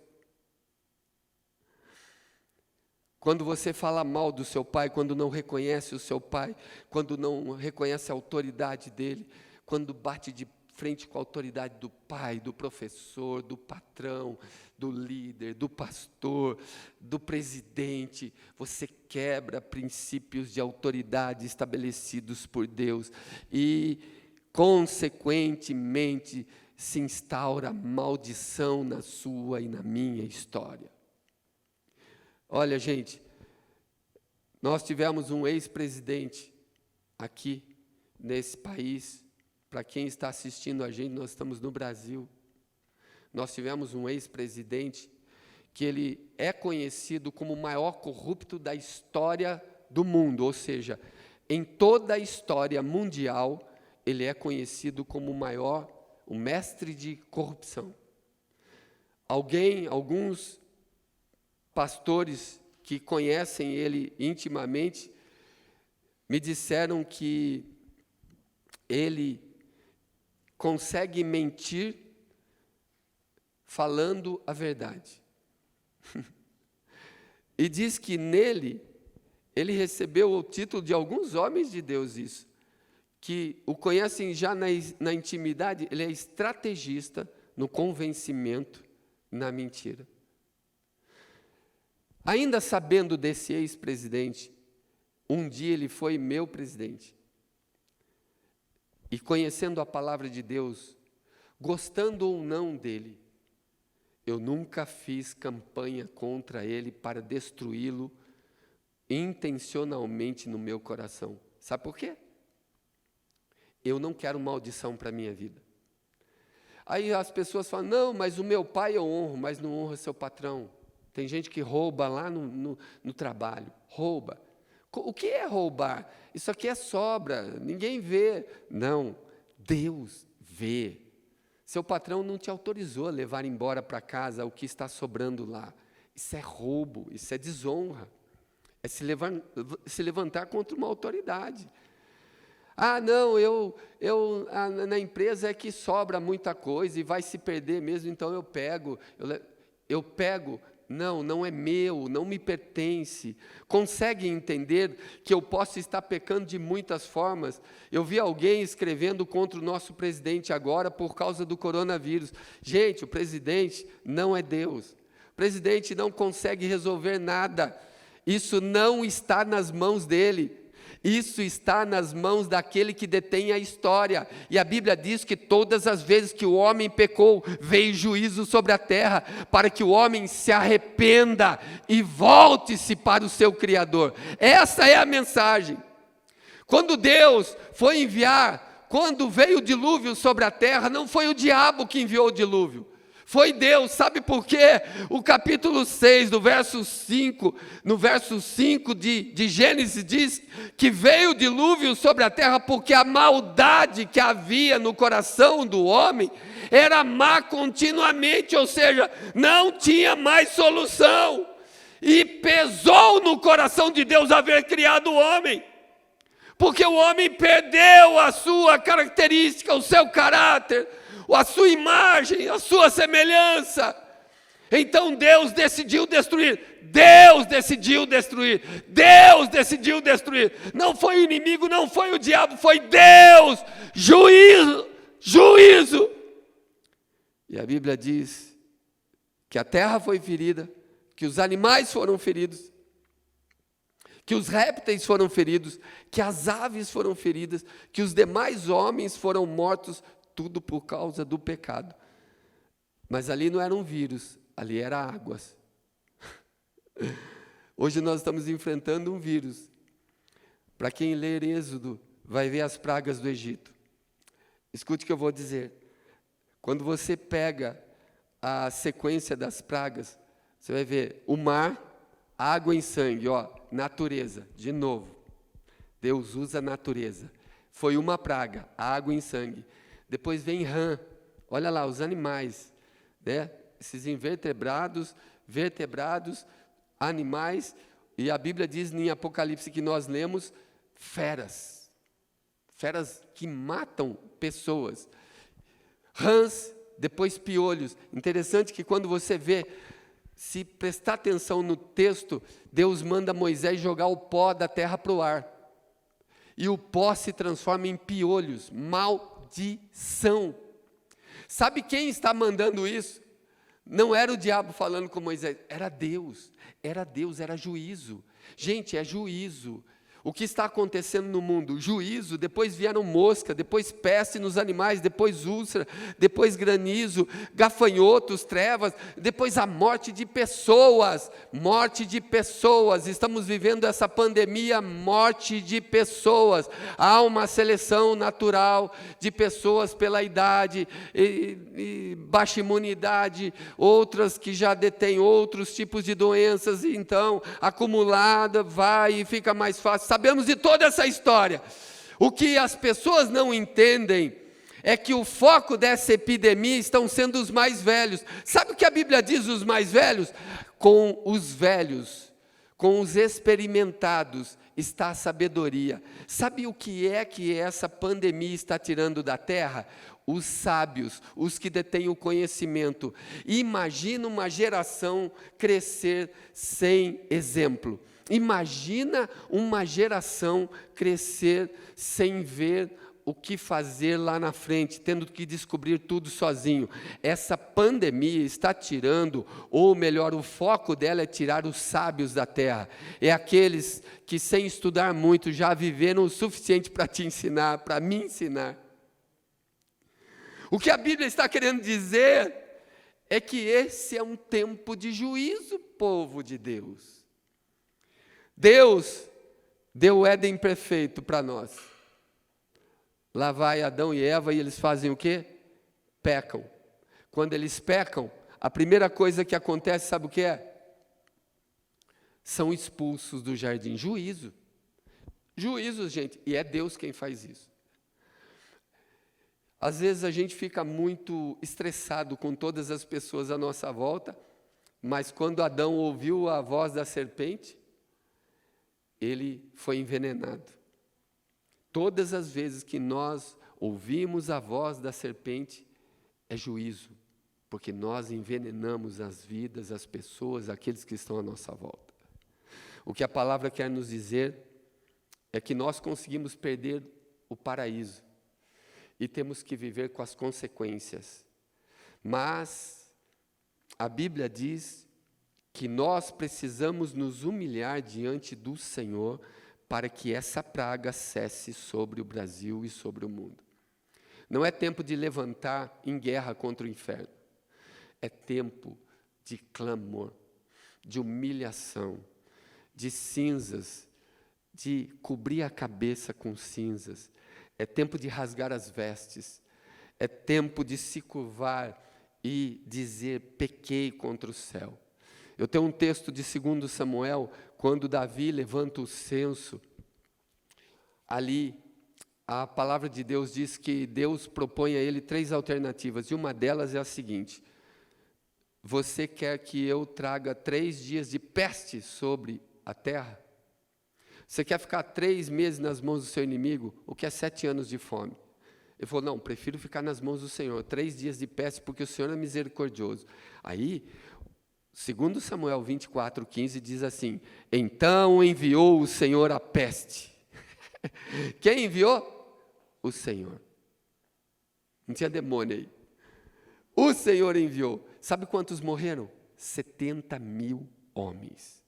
Quando você fala mal do seu pai, quando não reconhece o seu pai, quando não reconhece a autoridade dele, quando bate de frente com a autoridade do pai, do professor, do patrão, do líder, do pastor, do presidente, você quebra princípios de autoridade estabelecidos por Deus e, consequentemente, se instaura maldição na sua e na minha história. Olha, gente, nós tivemos um ex-presidente aqui nesse país. Para quem está assistindo a gente, nós estamos no Brasil. Nós tivemos um ex-presidente que ele é conhecido como o maior corrupto da história do mundo, ou seja, em toda a história mundial, ele é conhecido como o mestre de corrupção. Alguns pastores que conhecem ele intimamente me disseram que ele consegue mentir falando a verdade. E diz que nele, ele recebeu o título de alguns homens de Deus, isso, que o conhecem já na intimidade, ele é estrategista no convencimento, na mentira. Ainda sabendo desse ex-presidente, um dia ele foi meu presidente. E conhecendo a palavra de Deus, gostando ou não dele, eu nunca fiz campanha contra ele para destruí-lo intencionalmente no meu coração. Sabe por quê? Eu não quero maldição para a minha vida. Aí as pessoas falam, não, mas o meu pai eu honro, mas não honra seu patrão. Tem gente que rouba lá no trabalho, rouba. O que é roubar? Isso aqui é sobra, ninguém vê. Não, Deus vê. Seu patrão não te autorizou a levar embora para casa o que está sobrando lá. Isso é roubo, isso é desonra. É se levantar contra uma autoridade. Ah, não, na empresa é que sobra muita coisa e vai se perder mesmo, então eu pego. Não, não é meu, não me pertence. Consegue entender que eu posso estar pecando de muitas formas? Eu vi alguém escrevendo contra o nosso presidente agora por causa do coronavírus. Gente, o presidente não é Deus. O presidente não consegue resolver nada. Isso não está nas mãos dele. Isso está nas mãos daquele que detém a história. E a Bíblia diz que todas as vezes que o homem pecou, veio juízo sobre a terra, para que o homem se arrependa e volte-se para o seu Criador. Essa é a mensagem. Quando Deus foi enviar, quando veio o dilúvio sobre a terra, não foi o diabo que enviou o dilúvio. Foi Deus, sabe por quê? O capítulo 6, no verso 5 de Gênesis diz que veio o dilúvio sobre a terra porque a maldade que havia no coração do homem era má continuamente, ou seja, não tinha mais solução. E pesou no coração de Deus haver criado o homem, porque o homem perdeu a sua característica, o seu caráter, a sua imagem, a sua semelhança. Então Deus decidiu destruir. Deus decidiu destruir. Deus decidiu destruir. Não foi o inimigo, não foi o diabo, foi Deus. Juízo, juízo. E a Bíblia diz que a terra foi ferida, que os animais foram feridos, que os répteis foram feridos, que as aves foram feridas, que os demais homens foram mortos, tudo por causa do pecado. Mas ali não era um vírus, ali era águas. Hoje nós estamos enfrentando um vírus. Para quem ler Êxodo, vai ver as pragas do Egito. Escute o que eu vou dizer. Quando você pega a sequência das pragas, você vai ver o mar, água em sangue, natureza, de novo. Deus usa a natureza. Foi uma praga, água em sangue. Depois vem rã, olha lá, os animais, né? Esses invertebrados, vertebrados, animais, e a Bíblia diz em Apocalipse que nós lemos feras que matam pessoas, rãs, depois piolhos. Interessante que quando você vê, se prestar atenção no texto, Deus manda Moisés jogar o pó da terra para o ar, e o pó se transforma em piolhos, maldição. Sabe quem está mandando isso? Não era o diabo falando com Moisés, era Deus, era juízo. Gente, é juízo. O que está acontecendo no mundo? Juízo, depois vieram mosca, depois peste nos animais, depois úlcera, depois granizo, gafanhotos, trevas, depois a morte de pessoas. Estamos vivendo essa pandemia, morte de pessoas. Há uma seleção natural de pessoas pela idade, e baixa imunidade, outras que já detêm outros tipos de doenças, e então acumulada vai e fica mais fácil. Sabemos de toda essa história. O que as pessoas não entendem é que o foco dessa epidemia estão sendo os mais velhos. Sabe o que a Bíblia diz os mais velhos? Com os velhos, com os experimentados está a sabedoria. Sabe o que essa pandemia está tirando da terra? Os sábios, os que detêm o conhecimento. Imagina uma geração crescer sem exemplo. Imagina uma geração crescer sem ver o que fazer lá na frente, tendo que descobrir tudo sozinho. Essa pandemia está tirando, ou melhor, o foco dela é tirar os sábios da terra. É aqueles que sem estudar muito já viveram o suficiente para te ensinar, para me ensinar. O que a Bíblia está querendo dizer é que esse é um tempo de juízo, povo de Deus. Deus deu o Éden perfeito para nós. Lá vai Adão e Eva e eles fazem o quê? Pecam. Quando eles pecam, a primeira coisa que acontece, sabe o que é? São expulsos do jardim. Juízo. Juízo, gente. E é Deus quem faz isso. Às vezes a gente fica muito estressado com todas as pessoas à nossa volta, mas quando Adão ouviu a voz da serpente, ele foi envenenado. Todas as vezes que nós ouvimos a voz da serpente, é juízo, porque nós envenenamos as vidas, as pessoas, aqueles que estão à nossa volta. O que a palavra quer nos dizer é que nós conseguimos perder o paraíso e temos que viver com as consequências. Mas a Bíblia diz que nós precisamos nos humilhar diante do Senhor para que essa praga cesse sobre o Brasil e sobre o mundo. Não é tempo de levantar em guerra contra o inferno. É tempo de clamor, de humilhação, de cinzas, de cobrir a cabeça com cinzas. É tempo de rasgar as vestes. É tempo de se curvar e dizer: pequei contra o céu. Eu tenho um texto de 2 Samuel, quando Davi levanta o censo. Ali, a palavra de Deus diz que Deus propõe a ele 3 alternativas, e uma delas é a seguinte: você quer que eu traga 3 dias de peste sobre a terra? Você quer ficar 3 meses nas mãos do seu inimigo, ou quer 7 anos de fome? Ele falou: não, prefiro ficar nas mãos do Senhor, 3 dias de peste, porque o Senhor é misericordioso. Aí, 2 Samuel 24:15 diz assim: então enviou o Senhor a peste. Quem enviou? O Senhor. Não tinha demônio aí. O Senhor enviou. Sabe quantos morreram? 70.000 homens.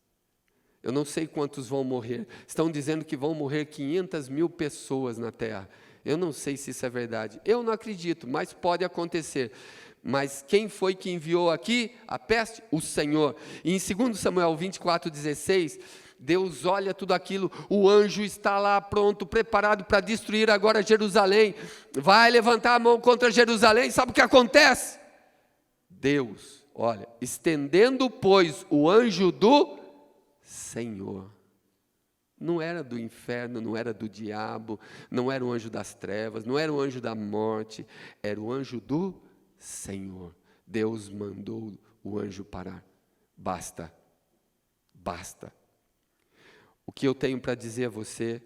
Eu não sei quantos vão morrer. Estão dizendo que vão morrer 500.000 pessoas na terra. Eu não sei se isso é verdade. Eu não acredito, mas pode acontecer. Mas quem foi que enviou aqui a peste? O Senhor. E em 2 Samuel 24:16, Deus olha tudo aquilo, o anjo está lá pronto, preparado para destruir agora Jerusalém. Vai levantar a mão contra Jerusalém, sabe o que acontece? Deus, olha, estendendo, pois, o anjo do Senhor. Não era do inferno, não era do diabo, não era o anjo das trevas, não era o anjo da morte, era o anjo do Senhor. Deus mandou o anjo parar. Basta, basta. O que eu tenho para dizer a você,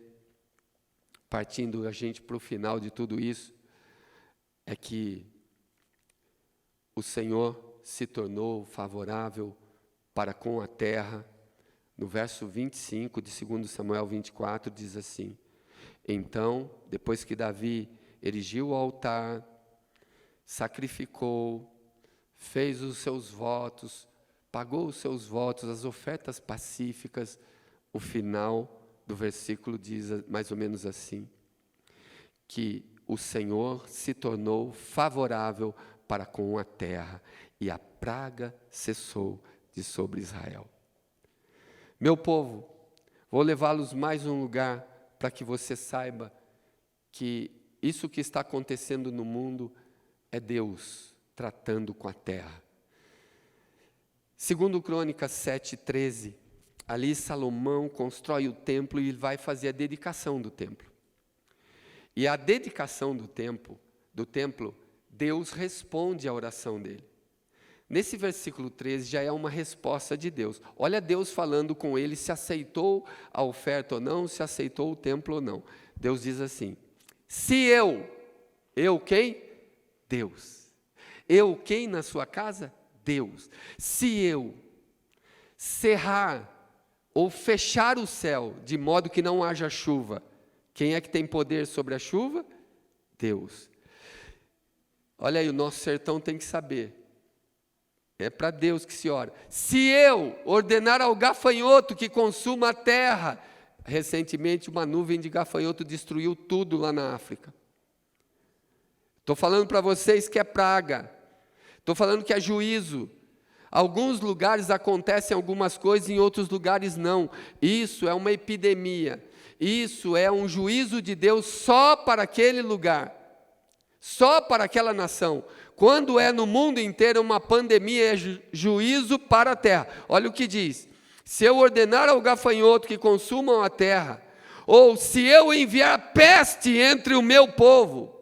partindo a gente para o final de tudo isso, é que o Senhor se tornou favorável para com a terra. No verso 25 de 2 Samuel 24, diz assim: então, depois que Davi erigiu o altar, sacrificou, fez os seus votos, pagou os seus votos, as ofertas pacíficas, o final do versículo diz mais ou menos assim, que o Senhor se tornou favorável para com a terra, e a praga cessou de sobre Israel. Meu povo, vou levá-los mais um lugar para que você saiba que isso que está acontecendo no mundo é Deus tratando com a terra. Segundo Crônicas 7:13, ali Salomão constrói o templo e vai fazer a dedicação do templo. E a dedicação do templo, Deus responde à oração dele. Nesse versículo 13 já é uma resposta de Deus. Olha Deus falando com ele se aceitou a oferta ou não, se aceitou o templo ou não. Deus diz assim: se eu quem? Deus. Eu quem na sua casa? Deus. Se eu cerrar ou fechar o céu de modo que não haja chuva, quem é que tem poder sobre a chuva? Deus. Olha aí, o nosso sertão tem que saber. É para Deus que se ora. Se eu ordenar ao gafanhoto que consuma a terra, recentemente uma nuvem de gafanhoto destruiu tudo lá na África. Estou falando para vocês que é praga. Estou falando que é juízo. Alguns lugares acontecem algumas coisas, em outros lugares não. Isso é uma epidemia. Isso é um juízo de Deus só para aquele lugar. Só para aquela nação. Quando é no mundo inteiro uma pandemia, é juízo para a terra. Olha o que diz: se eu ordenar ao gafanhoto que consumam a terra, ou se eu enviar peste entre o meu povo.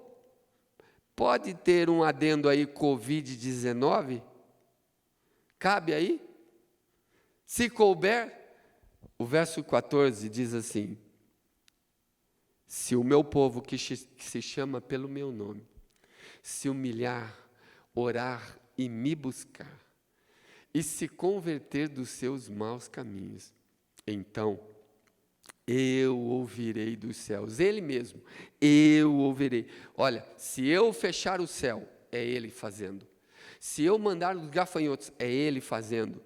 Pode ter um adendo aí, Covid-19? Cabe aí? Se couber, o verso 14 diz assim: se o meu povo que se chama pelo meu nome, se humilhar, orar e me buscar, e se converter dos seus maus caminhos, então eu ouvirei dos céus, Ele mesmo, eu ouvirei. Olha, se eu fechar o céu, é Ele fazendo. Se eu mandar os gafanhotos, é Ele fazendo.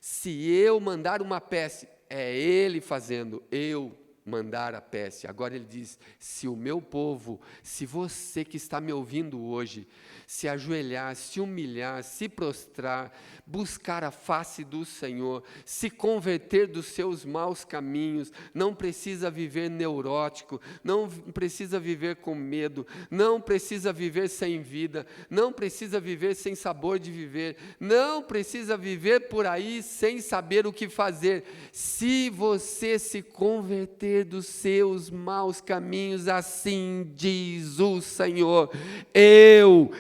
Se eu mandar uma peste, é Ele fazendo. Eu mandar a peste. Agora ele diz: se o meu povo, se você que está me ouvindo hoje, se ajoelhar, se humilhar, se prostrar, buscar a face do Senhor, se converter dos seus maus caminhos, não precisa viver neurótico, não precisa viver com medo, não precisa viver sem vida, não precisa viver sem sabor de viver, não precisa viver por aí sem saber o que fazer. Se você se converter dos seus maus caminhos, assim diz o Senhor, eu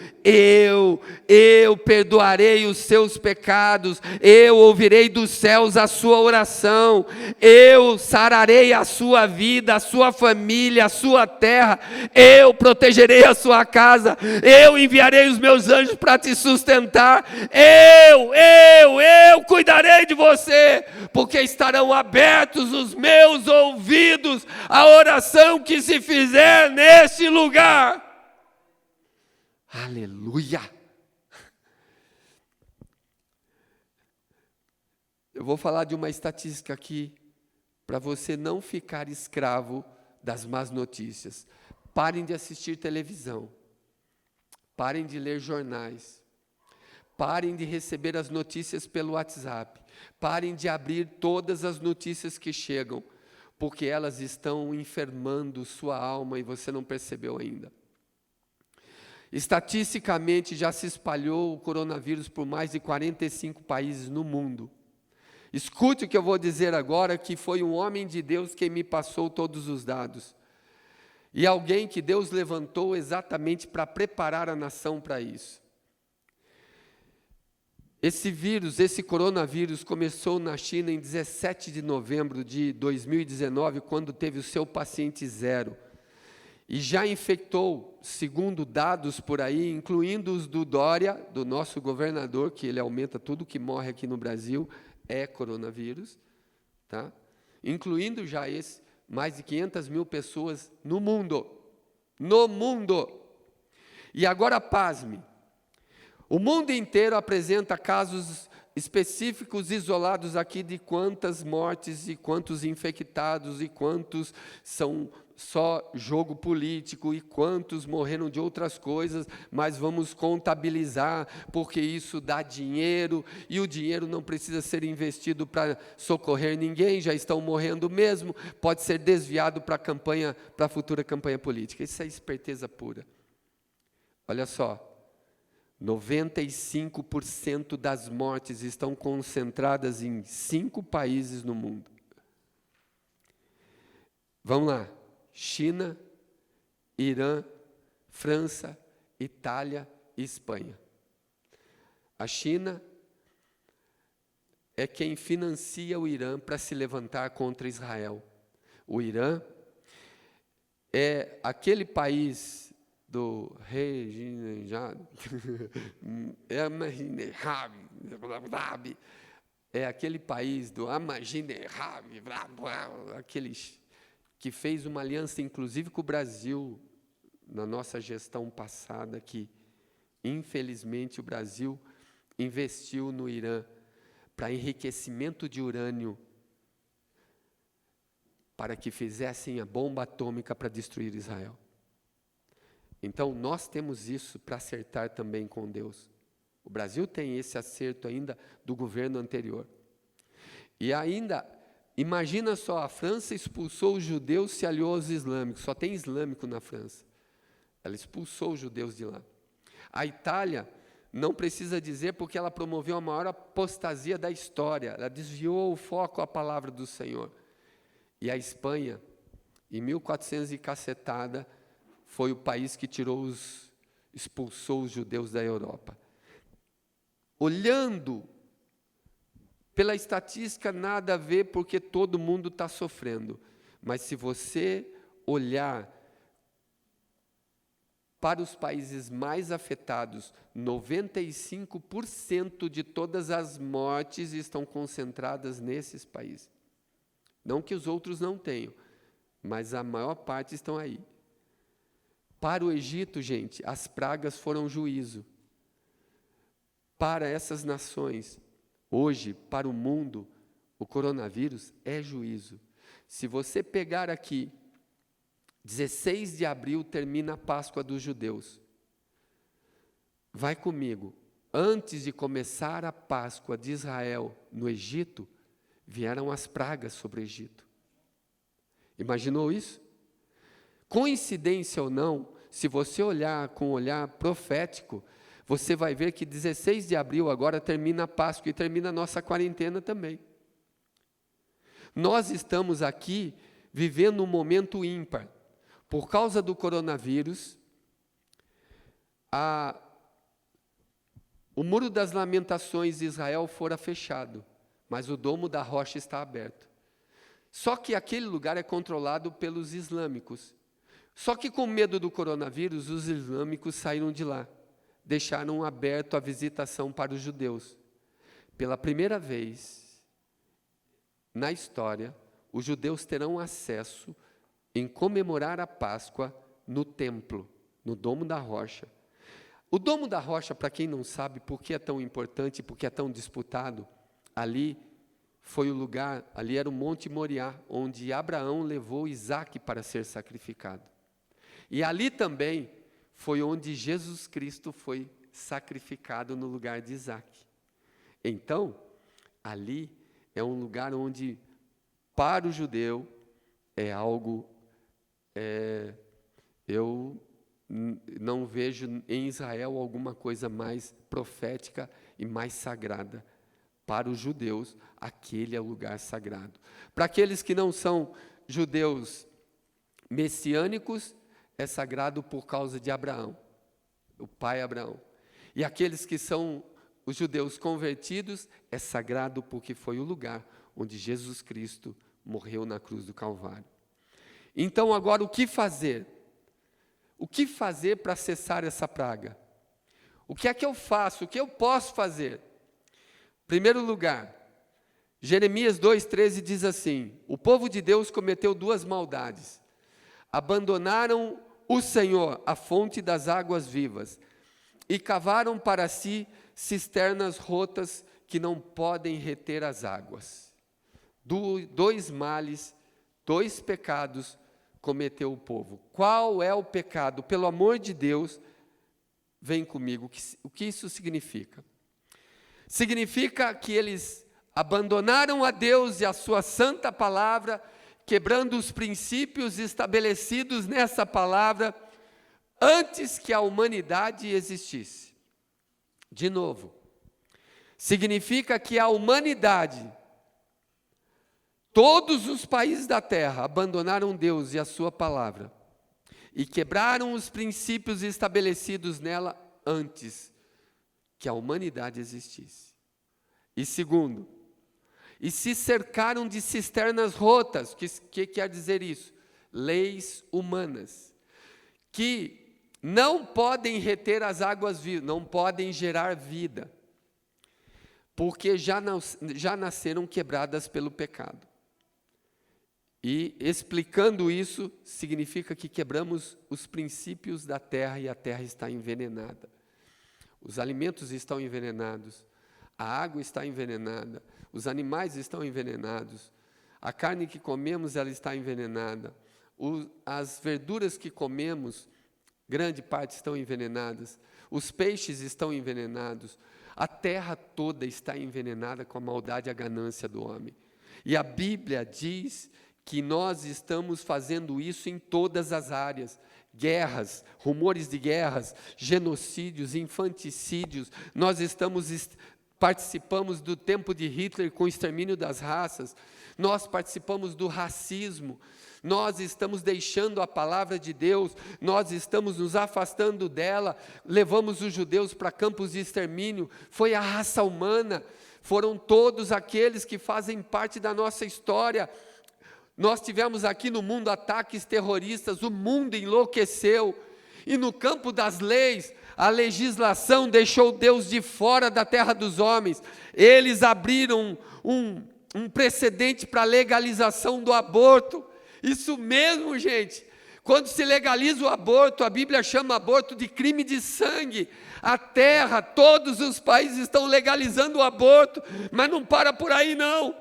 perdoarei os seus pecados, eu ouvirei dos céus a sua oração, eu sararei a sua vida, a sua família, a sua terra, eu protegerei a sua casa, eu enviarei os meus anjos para te sustentar, eu cuidarei de você, porque estarão abertos os meus ouvidos à oração que se fizer neste lugar. Aleluia! Eu vou falar de uma estatística aqui, para você não ficar escravo das más notícias. Parem de assistir televisão, parem de ler jornais, parem de receber as notícias pelo WhatsApp, parem de abrir todas as notícias que chegam, porque elas estão enfermando sua alma e você não percebeu ainda. Estatisticamente, já se espalhou o coronavírus por mais de 45 países no mundo. Escute o que eu vou dizer agora, que foi um homem de Deus quem me passou todos os dados. E alguém que Deus levantou exatamente para preparar a nação para isso. Esse vírus, esse coronavírus, começou na China em 17 de novembro de 2019, quando teve o seu paciente zero. E já infectou, segundo dados por aí, incluindo os do Dória, do nosso governador, que ele aumenta tudo que morre aqui no Brasil, é coronavírus, tá? Incluindo já esse, mais de 500 mil pessoas no mundo. No mundo! E agora, pasme, o mundo inteiro apresenta casos específicos, isolados aqui, de quantas mortes e quantos infectados e quantos são só jogo político e quantos morreram de outras coisas, mas vamos contabilizar, porque isso dá dinheiro, e o dinheiro não precisa ser investido para socorrer ninguém, já estão morrendo mesmo, pode ser desviado para a futura campanha política. Isso é esperteza pura. Olha só, 95% das mortes estão concentradas em 5 países no mundo. Vamos lá. China, Irã, França, Itália e Espanha. A China é quem financia o Irã para se levantar contra Israel. O Irã é aquele país do rei é aquele país do Ahmadinejad, aqueles que fez uma aliança, inclusive, com o Brasil, na nossa gestão passada, que, infelizmente, o Brasil investiu no Irã para enriquecimento de urânio, para que fizessem a bomba atômica para destruir Israel. Então, nós temos isso para acertar também com Deus. O Brasil tem esse acerto ainda do governo anterior. E ainda, imagina só, a França expulsou os judeus, se aliou aos islâmicos. Só tem islâmico na França. Ela expulsou os judeus de lá. A Itália, não precisa dizer, porque ela promoveu a maior apostasia da história. Ela desviou o foco à palavra do Senhor. E a Espanha, em 1400 e cacetada, foi o país que expulsou os judeus da Europa. Olhando pela estatística, nada a ver, porque todo mundo está sofrendo. Mas se você olhar para os países mais afetados, 95% de todas as mortes estão concentradas nesses países. Não que os outros não tenham, mas a maior parte estão aí. Para o Egito, gente, as pragas foram juízo. Para essas nações, hoje, para o mundo, o coronavírus é juízo. Se você pegar aqui, 16 de abril termina a Páscoa dos judeus. Vai comigo. Antes de começar a Páscoa de Israel no Egito, vieram as pragas sobre o Egito. Imaginou isso? Coincidência ou não, se você olhar com um olhar profético, você vai ver que 16 de abril agora termina a Páscoa e termina a nossa quarentena também. Nós estamos aqui vivendo um momento ímpar. Por causa do coronavírus, o Muro das Lamentações de Israel fora fechado, mas o Domo da Rocha está aberto. Só que aquele lugar é controlado pelos islâmicos. Só que com medo do coronavírus, os islâmicos saíram de lá. Deixaram aberto a visitação para os judeus. Pela primeira vez na história, os judeus terão acesso em comemorar a Páscoa no templo, no Domo da Rocha. O Domo da Rocha, para quem não sabe por que é tão importante, por que é tão disputado, ali foi o lugar, ali era o Monte Moriá, onde Abraão levou Isaque para ser sacrificado. E ali também foi onde Jesus Cristo foi sacrificado no lugar de Isaque. Então, ali é um lugar onde, para o judeu, é algo, eu não vejo em Israel alguma coisa mais profética e mais sagrada. Para os judeus, aquele é o lugar sagrado. Para aqueles que não são judeus messiânicos, é sagrado por causa de Abraão, o pai Abraão. E aqueles que são os judeus convertidos, é sagrado porque foi o lugar onde Jesus Cristo morreu na cruz do Calvário. Então, agora, o que fazer? O que fazer para cessar essa praga? O que é que eu faço? O que eu posso fazer? Em primeiro lugar, Jeremias 2,13 diz assim: o povo de Deus cometeu duas maldades. Abandonaram o Senhor, a fonte das águas vivas, e cavaram para si cisternas rotas que não podem reter as águas. Dois males, dois pecados cometeu o povo. Qual é o pecado? Pelo amor de Deus, vem comigo. O que isso significa? Significa que eles abandonaram a Deus e a sua santa palavra, quebrando os princípios estabelecidos nessa palavra antes que a humanidade existisse. De novo, significa que a humanidade, todos os países da terra, abandonaram Deus e a sua palavra e quebraram os princípios estabelecidos nela antes que a humanidade existisse. E segundo, e se cercaram de cisternas rotas. O que quer dizer isso? Leis humanas, que não podem reter as águas vivas, não podem gerar vida, porque já nasceram quebradas pelo pecado. E explicando isso, significa que quebramos os princípios da terra e a terra está envenenada. Os alimentos estão envenenados, a água está envenenada, os animais estão envenenados, a carne que comemos ela está envenenada, as verduras que comemos, grande parte estão envenenadas, os peixes estão envenenados, a terra toda está envenenada com a maldade e a ganância do homem. E a Bíblia diz que nós estamos fazendo isso em todas as áreas. Guerras, rumores de guerras, genocídios, infanticídios. Nós participamos do tempo de Hitler com o extermínio das raças. Nós participamos do racismo. Nós estamos deixando a palavra de Deus, nós estamos nos afastando dela, levamos os judeus para campos de extermínio, foi a raça humana, foram todos aqueles que fazem parte da nossa história. Nós tivemos aqui no mundo ataques terroristas, o mundo enlouqueceu, e no campo das leis, a legislação deixou Deus de fora da terra dos homens. Eles abriram um precedente para a legalização do aborto. Isso mesmo, gente. Quando se legaliza o aborto, a Bíblia chama aborto de crime de sangue. A terra, todos os países estão legalizando o aborto, mas não para por aí não.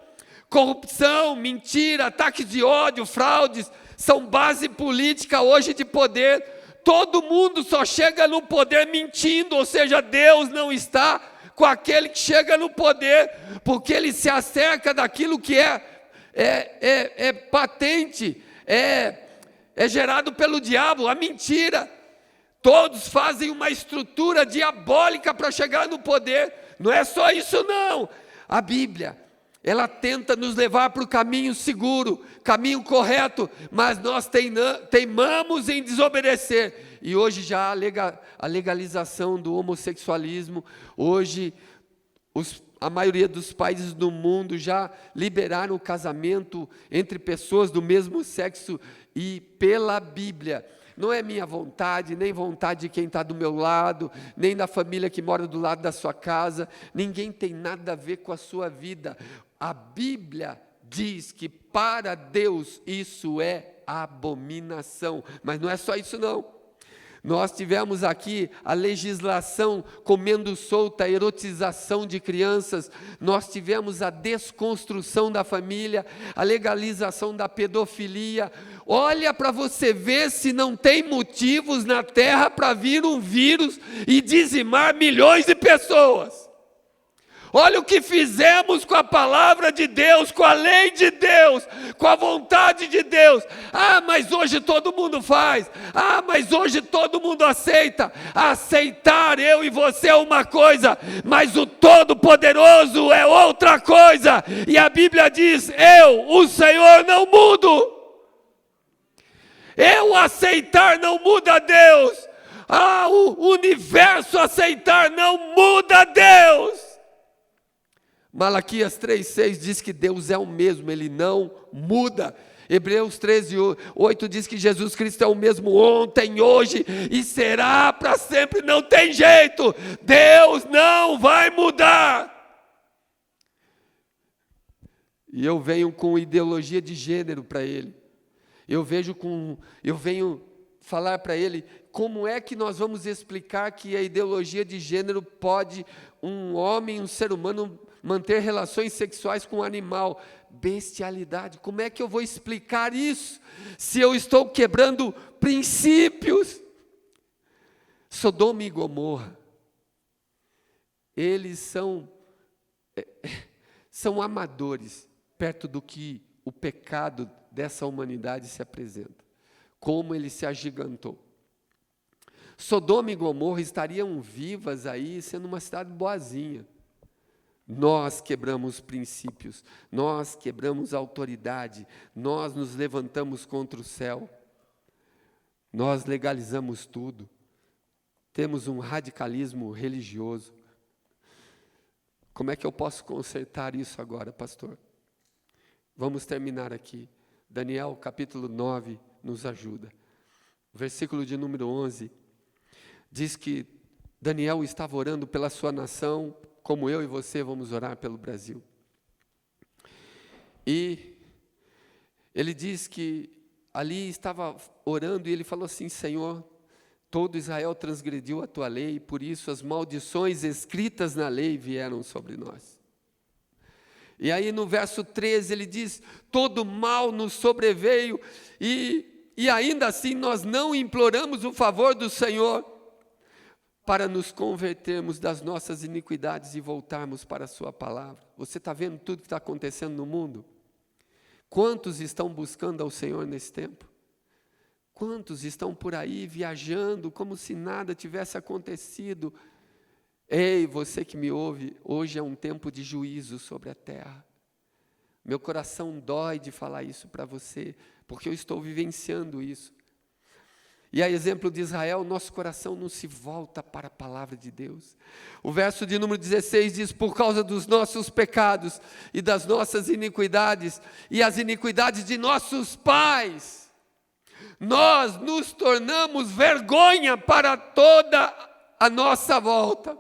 Corrupção, mentira, ataques de ódio, fraudes, são base política hoje de poder. Todo mundo só chega no poder mentindo, ou seja, Deus não está com aquele que chega no poder, porque ele se acerca daquilo que é patente, é gerado pelo diabo, a mentira. Todos fazem uma estrutura diabólica para chegar no poder. Não é só isso não. A Bíblia, ela tenta nos levar para o caminho seguro, caminho correto, mas nós teimamos em desobedecer. E hoje já a legalização do homossexualismo, hoje a maioria dos países do mundo já liberaram o casamento entre pessoas do mesmo sexo, e pela Bíblia, não é minha vontade, nem vontade de quem está do meu lado, nem da família que mora do lado da sua casa, ninguém tem nada a ver com a sua vida. A Bíblia diz que para Deus isso é abominação, mas não é só isso não. Nós tivemos aqui a legislação comendo solta, a erotização de crianças, nós tivemos a desconstrução da família, a legalização da pedofilia. Olha para você ver se não tem motivos na terra para vir um vírus e dizimar milhões de pessoas. Olha o que fizemos com a palavra de Deus, com a lei de Deus, com a vontade de Deus. Ah, mas hoje todo mundo faz. Ah, mas hoje todo mundo aceita. Aceitar eu e você é uma coisa, mas o Todo-Poderoso é outra coisa. E a Bíblia diz: eu, o Senhor, não mudo. Eu aceitar não muda Deus. Ah, o universo aceitar não muda Deus. Malaquias 3,6 diz que Deus é o mesmo, Ele não muda. Hebreus 13,8 diz que Jesus Cristo é o mesmo ontem, hoje e será para sempre. Não tem jeito, Deus não vai mudar. E eu venho com ideologia de gênero para Ele. Eu venho falar para Ele, como é que nós vamos explicar que a ideologia de gênero pode um homem, um ser humano, manter relações sexuais com um animal? Bestialidade. Como é que eu vou explicar isso, se eu estou quebrando princípios? Sodoma e Gomorra, eles são amadores, perto do que o pecado dessa humanidade se apresenta, como ele se agigantou. Sodoma e Gomorra estariam vivas aí, sendo uma cidade boazinha. Nós quebramos princípios, nós quebramos autoridade, nós nos levantamos contra o céu, nós legalizamos tudo, temos um radicalismo religioso, Como é que eu posso consertar isso agora, pastor? Vamos terminar aqui. Daniel, capítulo 9, nos ajuda. Versículo de número 11, diz que Daniel estava orando pela sua nação, como eu e você vamos orar pelo Brasil. E ele diz que ali estava orando e ele falou assim: Senhor, todo Israel transgrediu a tua lei, por isso as maldições escritas na lei vieram sobre nós. E aí no verso 13 ele diz: todo mal nos sobreveio e ainda assim nós não imploramos o favor do Senhor para nos convertermos das nossas iniquidades e voltarmos para a sua palavra. Você está vendo tudo que está acontecendo no mundo? Quantos estão buscando ao Senhor nesse tempo? Quantos estão por aí viajando como se nada tivesse acontecido? Ei, você que me ouve, hoje é um tempo de juízo sobre a terra. Meu coração dói de falar isso para você, porque eu estou vivenciando isso. E a exemplo de Israel, nosso coração não se volta para a palavra de Deus. O verso de número 16 diz: por causa dos nossos pecados e das nossas iniquidades e as iniquidades de nossos pais, nós nos tornamos vergonha para toda a nossa volta.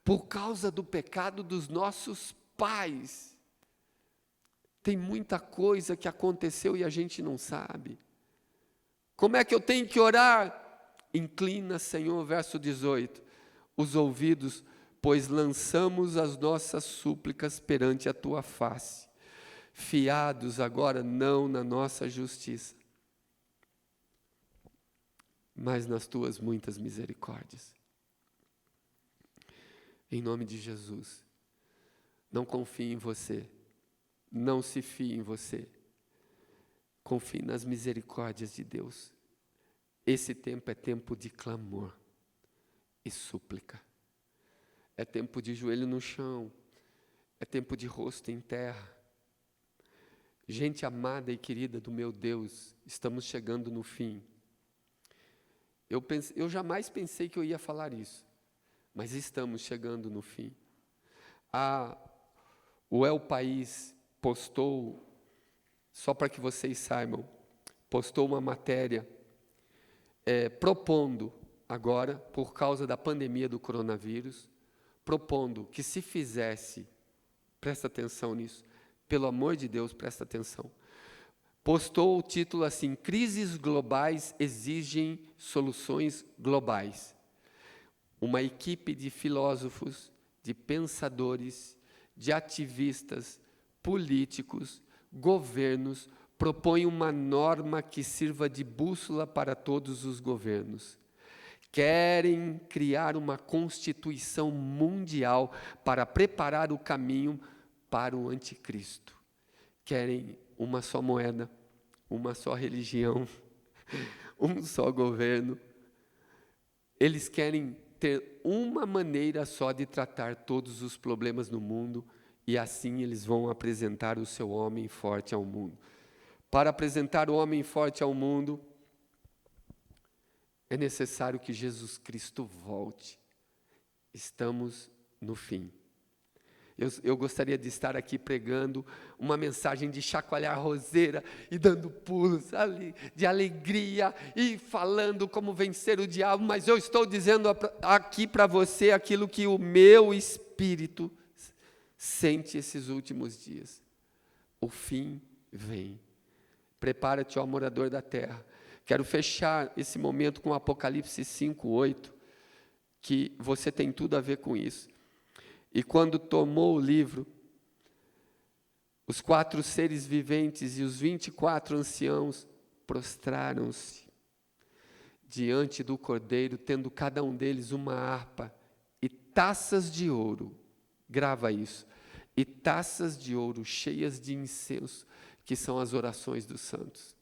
Por causa do pecado dos nossos pais. Tem muita coisa que aconteceu e a gente não sabe. Como é que eu tenho que orar? Inclina, Senhor, verso 18, os ouvidos, pois lançamos as nossas súplicas perante a tua face, fiados agora não na nossa justiça, mas nas tuas muitas misericórdias. Em nome de Jesus, não confie em você, não se fie em você, confie nas misericórdias de Deus. Esse tempo é tempo de clamor e súplica, é tempo de joelho no chão, é tempo de rosto em terra. Gente amada e querida do meu Deus, estamos chegando no fim. Eu jamais pensei que eu ia falar isso, mas estamos chegando no fim. O El País postou, só para que vocês saibam, postou uma matéria propondo agora, por causa da pandemia do coronavírus, propondo que se fizesse, presta atenção nisso, pelo amor de Deus, presta atenção, postou o título assim: crises globais exigem soluções globais. Uma equipe de filósofos, de pensadores, de ativistas, políticos, governos, propõe uma norma que sirva de bússola para todos os governos. Querem criar uma constituição mundial para preparar o caminho para o anticristo. Querem uma só moeda, uma só religião, um só governo. Eles querem ter uma maneira só de tratar todos os problemas no mundo, e assim eles vão apresentar o seu homem forte ao mundo. Para apresentar o homem forte ao mundo, é necessário que Jesus Cristo volte. Estamos no fim. Eu gostaria de estar aqui pregando uma mensagem de chacoalhar a roseira e dando pulos de alegria e falando como vencer o diabo, mas eu estou dizendo aqui para você aquilo que o meu espírito sente esses últimos dias. O fim vem. Prepara-te, ó morador da terra. Quero fechar esse momento com Apocalipse 5:8, que você tem tudo a ver com isso. E quando tomou o livro, os 4 seres viventes e os 24 anciãos prostraram-se diante do Cordeiro, tendo cada um deles uma harpa e taças de ouro. Grava isso. E taças de ouro cheias de incenso, que são as orações dos santos.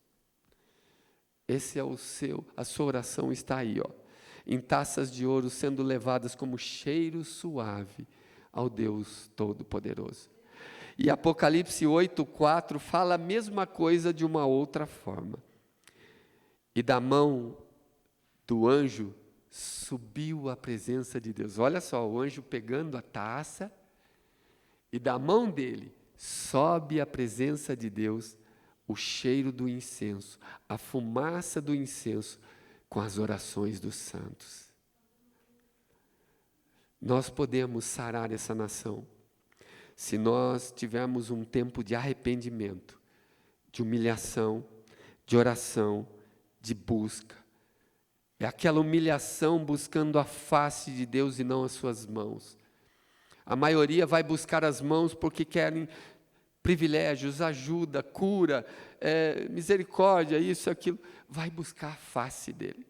Esse é a sua oração está aí, ó, em taças de ouro sendo levadas como cheiro suave ao Deus Todo-Poderoso. E Apocalipse 8:4 fala a mesma coisa de uma outra forma. E da mão do anjo subiu a presença de Deus. Olha só, o anjo pegando a taça E da mão dele sobe a presença de Deus, o cheiro do incenso, a fumaça do incenso com as orações dos santos. Nós podemos sarar essa nação se nós tivermos um tempo de arrependimento, de humilhação, de oração, de busca. É aquela humilhação buscando a face de Deus e não as suas mãos. A maioria vai buscar as mãos porque querem privilégios, ajuda, cura, misericórdia, isso, aquilo. Vai buscar a face dele.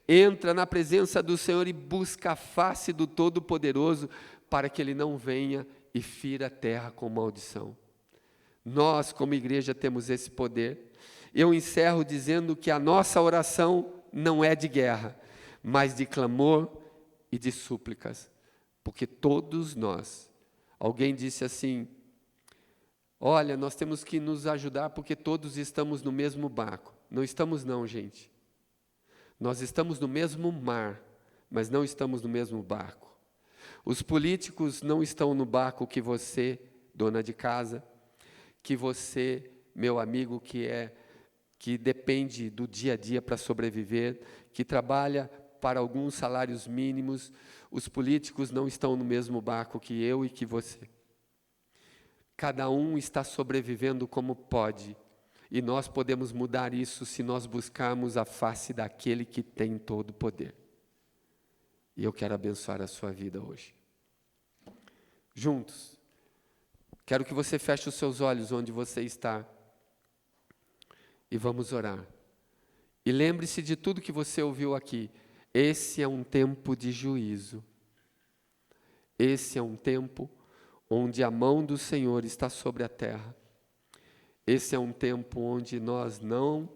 Entra na presença do Senhor e busca a face do Todo-Poderoso para que ele não venha e fira a terra com maldição. Nós, como igreja, temos esse poder. Eu encerro dizendo que a nossa oração não é de guerra, mas de clamor e de súplicas. Porque todos nós, alguém disse assim, olha, nós temos que nos ajudar porque todos estamos no mesmo barco. Não estamos não, gente. Nós estamos no mesmo mar, mas não estamos no mesmo barco. Os políticos não estão no barco que você, dona de casa, que você, meu amigo, que depende do dia a dia para sobreviver, que trabalha para alguns salários mínimos. Os políticos não estão no mesmo barco que eu e que você. Cada um está sobrevivendo como pode. E nós podemos mudar isso se nós buscarmos a face daquele que tem todo o poder. E eu quero abençoar a sua vida hoje. Juntos, quero que você feche os seus olhos onde você está. E vamos orar. E lembre-se de tudo que você ouviu aqui. Esse é um tempo de juízo. Esse é um tempo onde a mão do Senhor está sobre a terra. Esse é um tempo onde nós não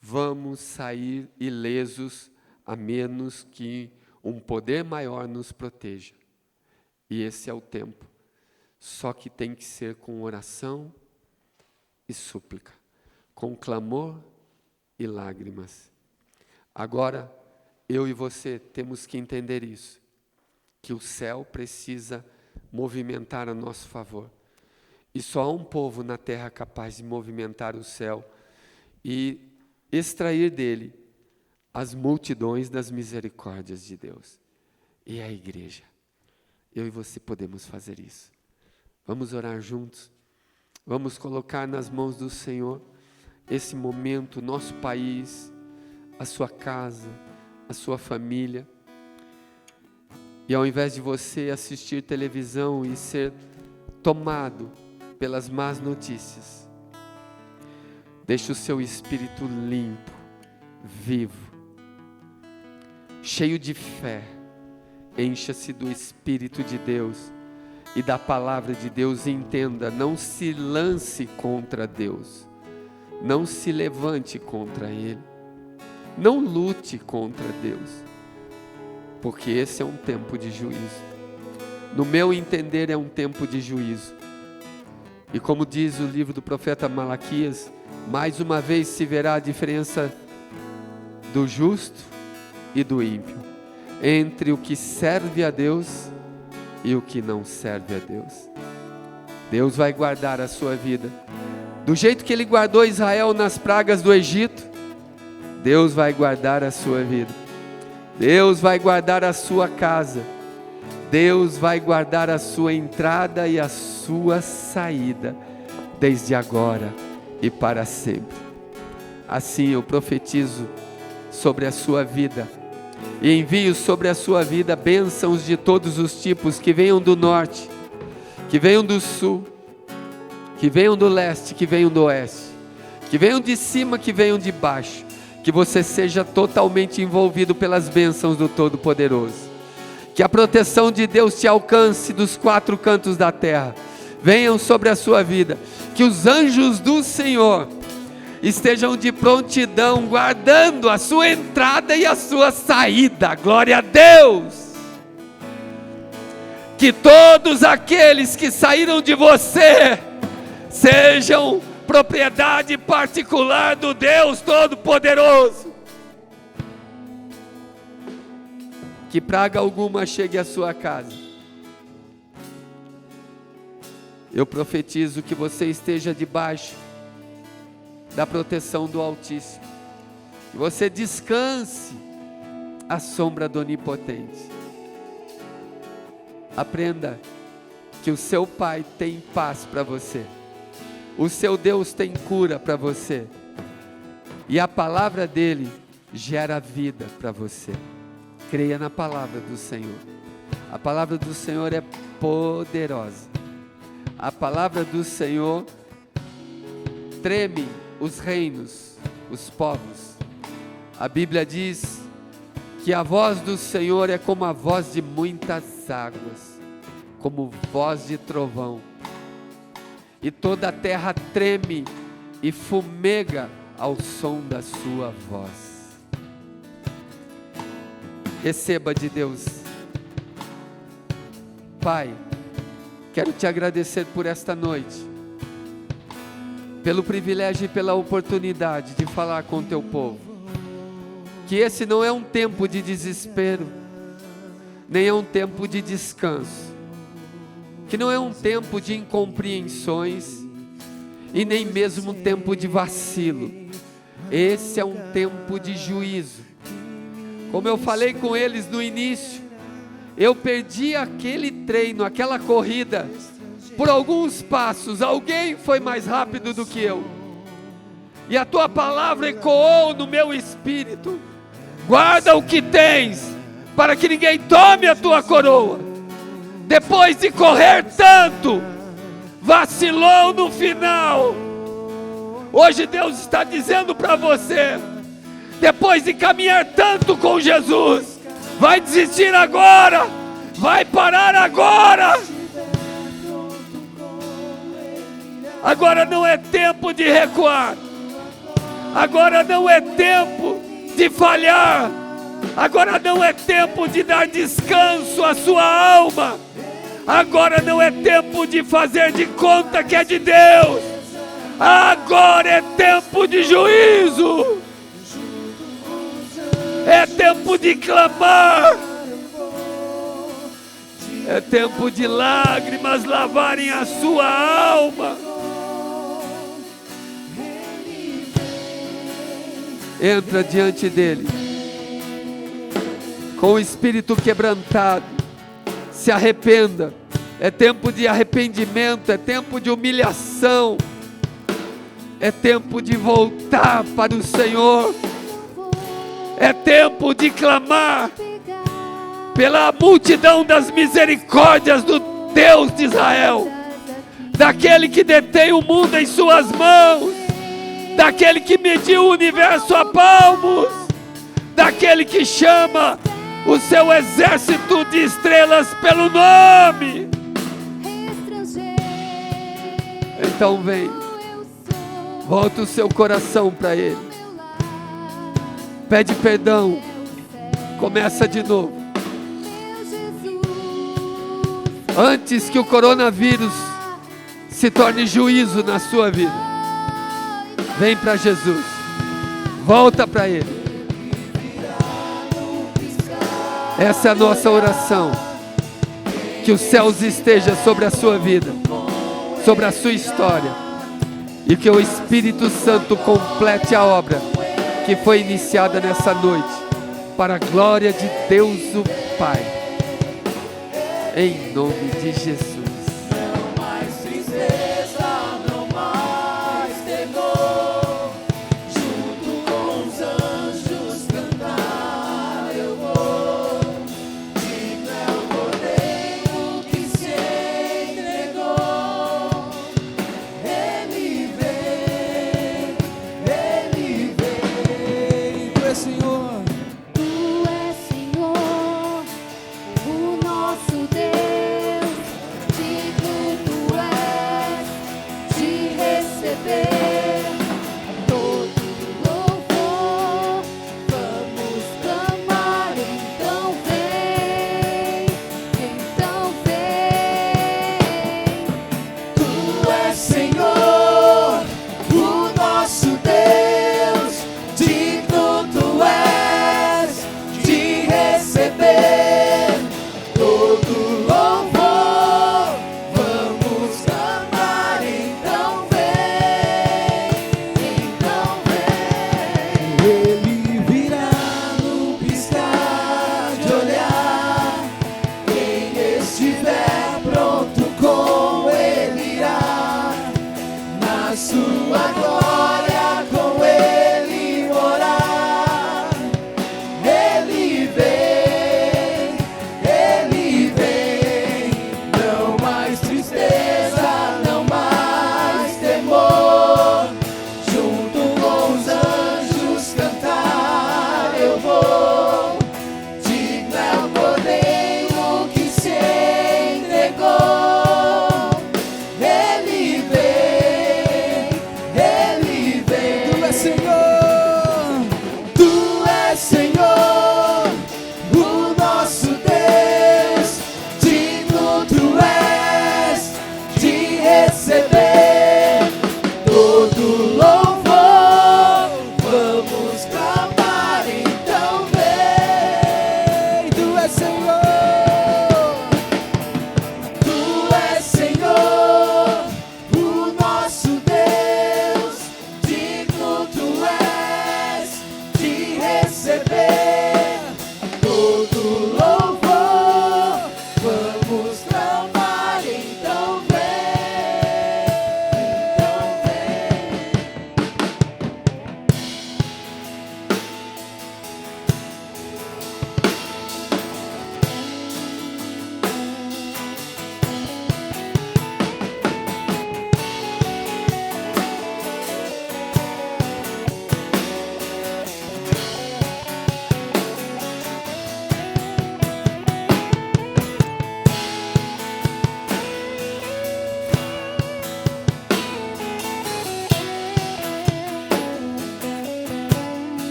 vamos sair ilesos, a menos que um poder maior nos proteja. E esse é o tempo. Só que tem que ser com oração e súplica, com clamor e lágrimas. Agora, eu e você temos que entender isso, que o céu precisa movimentar a nosso favor. E só há um povo na terra capaz de movimentar o céu e extrair dele as multidões das misericórdias de Deus. E a igreja. Eu e você podemos fazer isso. Vamos orar juntos. Vamos colocar nas mãos do Senhor esse momento, nosso país, a sua casa, a sua família. E ao invés de você assistir televisão e ser tomado pelas más notícias, deixe o seu espírito limpo, vivo, cheio de fé. Encha-se do Espírito de Deus e da palavra de Deus e entenda, não se lance contra Deus, não se levante contra Ele, não lute contra Deus, porque esse é um tempo de juízo. No meu entender, é um tempo de juízo. E como diz o livro do profeta Malaquias, mais uma vez se verá a diferença do justo e do ímpio, entre o que serve a Deus e o que não serve a Deus. Deus vai guardar a sua vida. Do jeito que Ele guardou Israel nas pragas do Egito, Deus vai guardar a sua vida. Deus vai guardar a sua casa. Deus vai guardar a sua entrada e a sua saída, desde agora e para sempre. Assim eu profetizo sobre a sua vida e envio sobre a sua vida bênçãos de todos os tipos, que venham do norte, que venham do sul, que venham do leste, que venham do oeste, que venham de cima, que venham de baixo, que você seja totalmente envolvido pelas bênçãos do Todo-Poderoso, que a proteção de Deus te alcance dos 4 cantos da terra, venham sobre a sua vida, que os anjos do Senhor estejam de prontidão, guardando a sua entrada e a sua saída. Glória a Deus! Que todos aqueles que saíram de você sejam propriedade particular do Deus Todo-Poderoso. Que praga alguma chegue à sua casa. Eu profetizo que você esteja debaixo da proteção do Altíssimo. Que você descanse à sombra do Onipotente. Aprenda que o seu Pai tem paz para você. O seu Deus tem cura para você. E a palavra dele gera vida para você. Creia na palavra do Senhor. A palavra do Senhor é poderosa. A palavra do Senhor treme os reinos, os povos. A Bíblia diz que a voz do Senhor é como a voz de muitas águas, como voz de trovão. E toda a terra treme e fumega ao som da sua voz. Receba de Deus. Pai, quero te agradecer por esta noite, pelo privilégio e pela oportunidade de falar com o teu povo. Que esse não é um tempo de desespero, nem é um tempo de descanso, que não é um tempo de incompreensões e nem mesmo um tempo de vacilo. Esse é um tempo de juízo. Como eu falei com eles no início, eu perdi aquele treino, aquela corrida, por alguns passos. Alguém foi mais rápido do que eu, e a tua palavra ecoou no meu espírito: guarda o que tens, para que ninguém tome a tua coroa. Depois de correr tanto, vacilou no final. Hoje Deus está dizendo para você: depois de caminhar tanto com Jesus, vai desistir agora, vai parar agora. Agora não é tempo de recuar, agora não é tempo de falhar, agora não é tempo de dar descanso à sua alma, agora não é tempo de fazer de conta que é de Deus, agora é tempo de juízo, é tempo de clamar, é tempo de lágrimas lavarem a sua alma. Entra diante dele com o espírito quebrantado, se arrependa. É tempo de arrependimento, é tempo de humilhação, é tempo de voltar para o Senhor, é tempo de clamar pela multidão das misericórdias do Deus de Israel, daquele que detém o mundo em suas mãos, daquele que mediu o universo a palmos, daquele que chama o seu exército de estrelas pelo nome. Então vem, volta o seu coração para Ele, pede perdão, começa de novo, antes que o coronavírus se torne juízo na sua vida. Vem para Jesus, volta para Ele. Essa é a nossa oração. Que os céus estejam sobre a sua vida, sobre a sua história, e que o Espírito Santo complete a obra que foi iniciada nessa noite, para a glória de Deus o Pai, em nome de Jesus.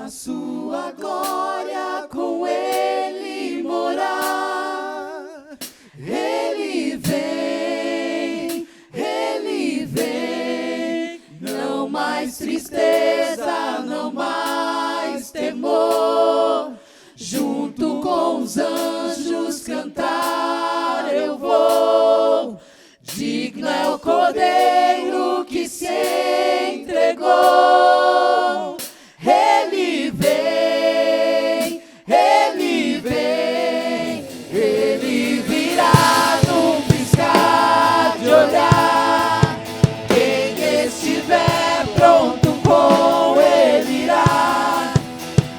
na sua glória com Ele morar. Ele vem, não mais tristeza, não mais temor. Junto com os anjos cantar eu vou. Digno é o Cordeiro que se entregou. Ele vem, Ele virá num piscar de olhar. Quem estiver pronto com Ele irá,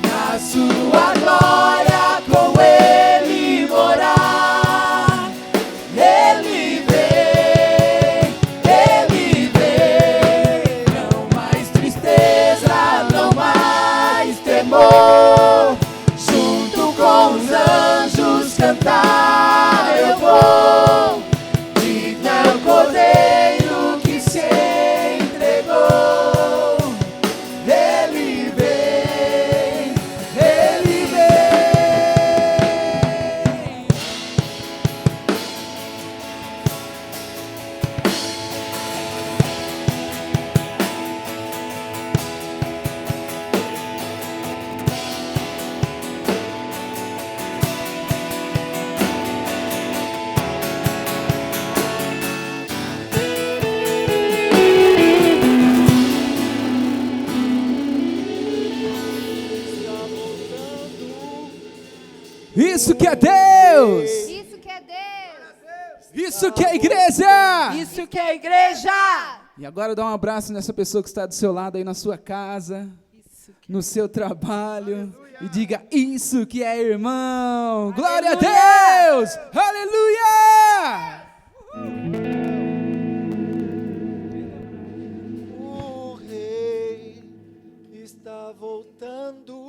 na sua glória com Ele morar. Ele vem, não mais tristeza, não mais temor. Junto com os anjos cantar eu vou. Digno é o Cordeiro que se entregou. Ele vem, Ele vem. Isso que é Deus! Isso que é Deus. Isso que é igreja! Isso que é igreja. E agora dá um abraço nessa pessoa que está do seu lado aí na sua casa, no seu trabalho, e diga: isso que é irmão! Glória a Deus! Aleluia! O rei está voltando.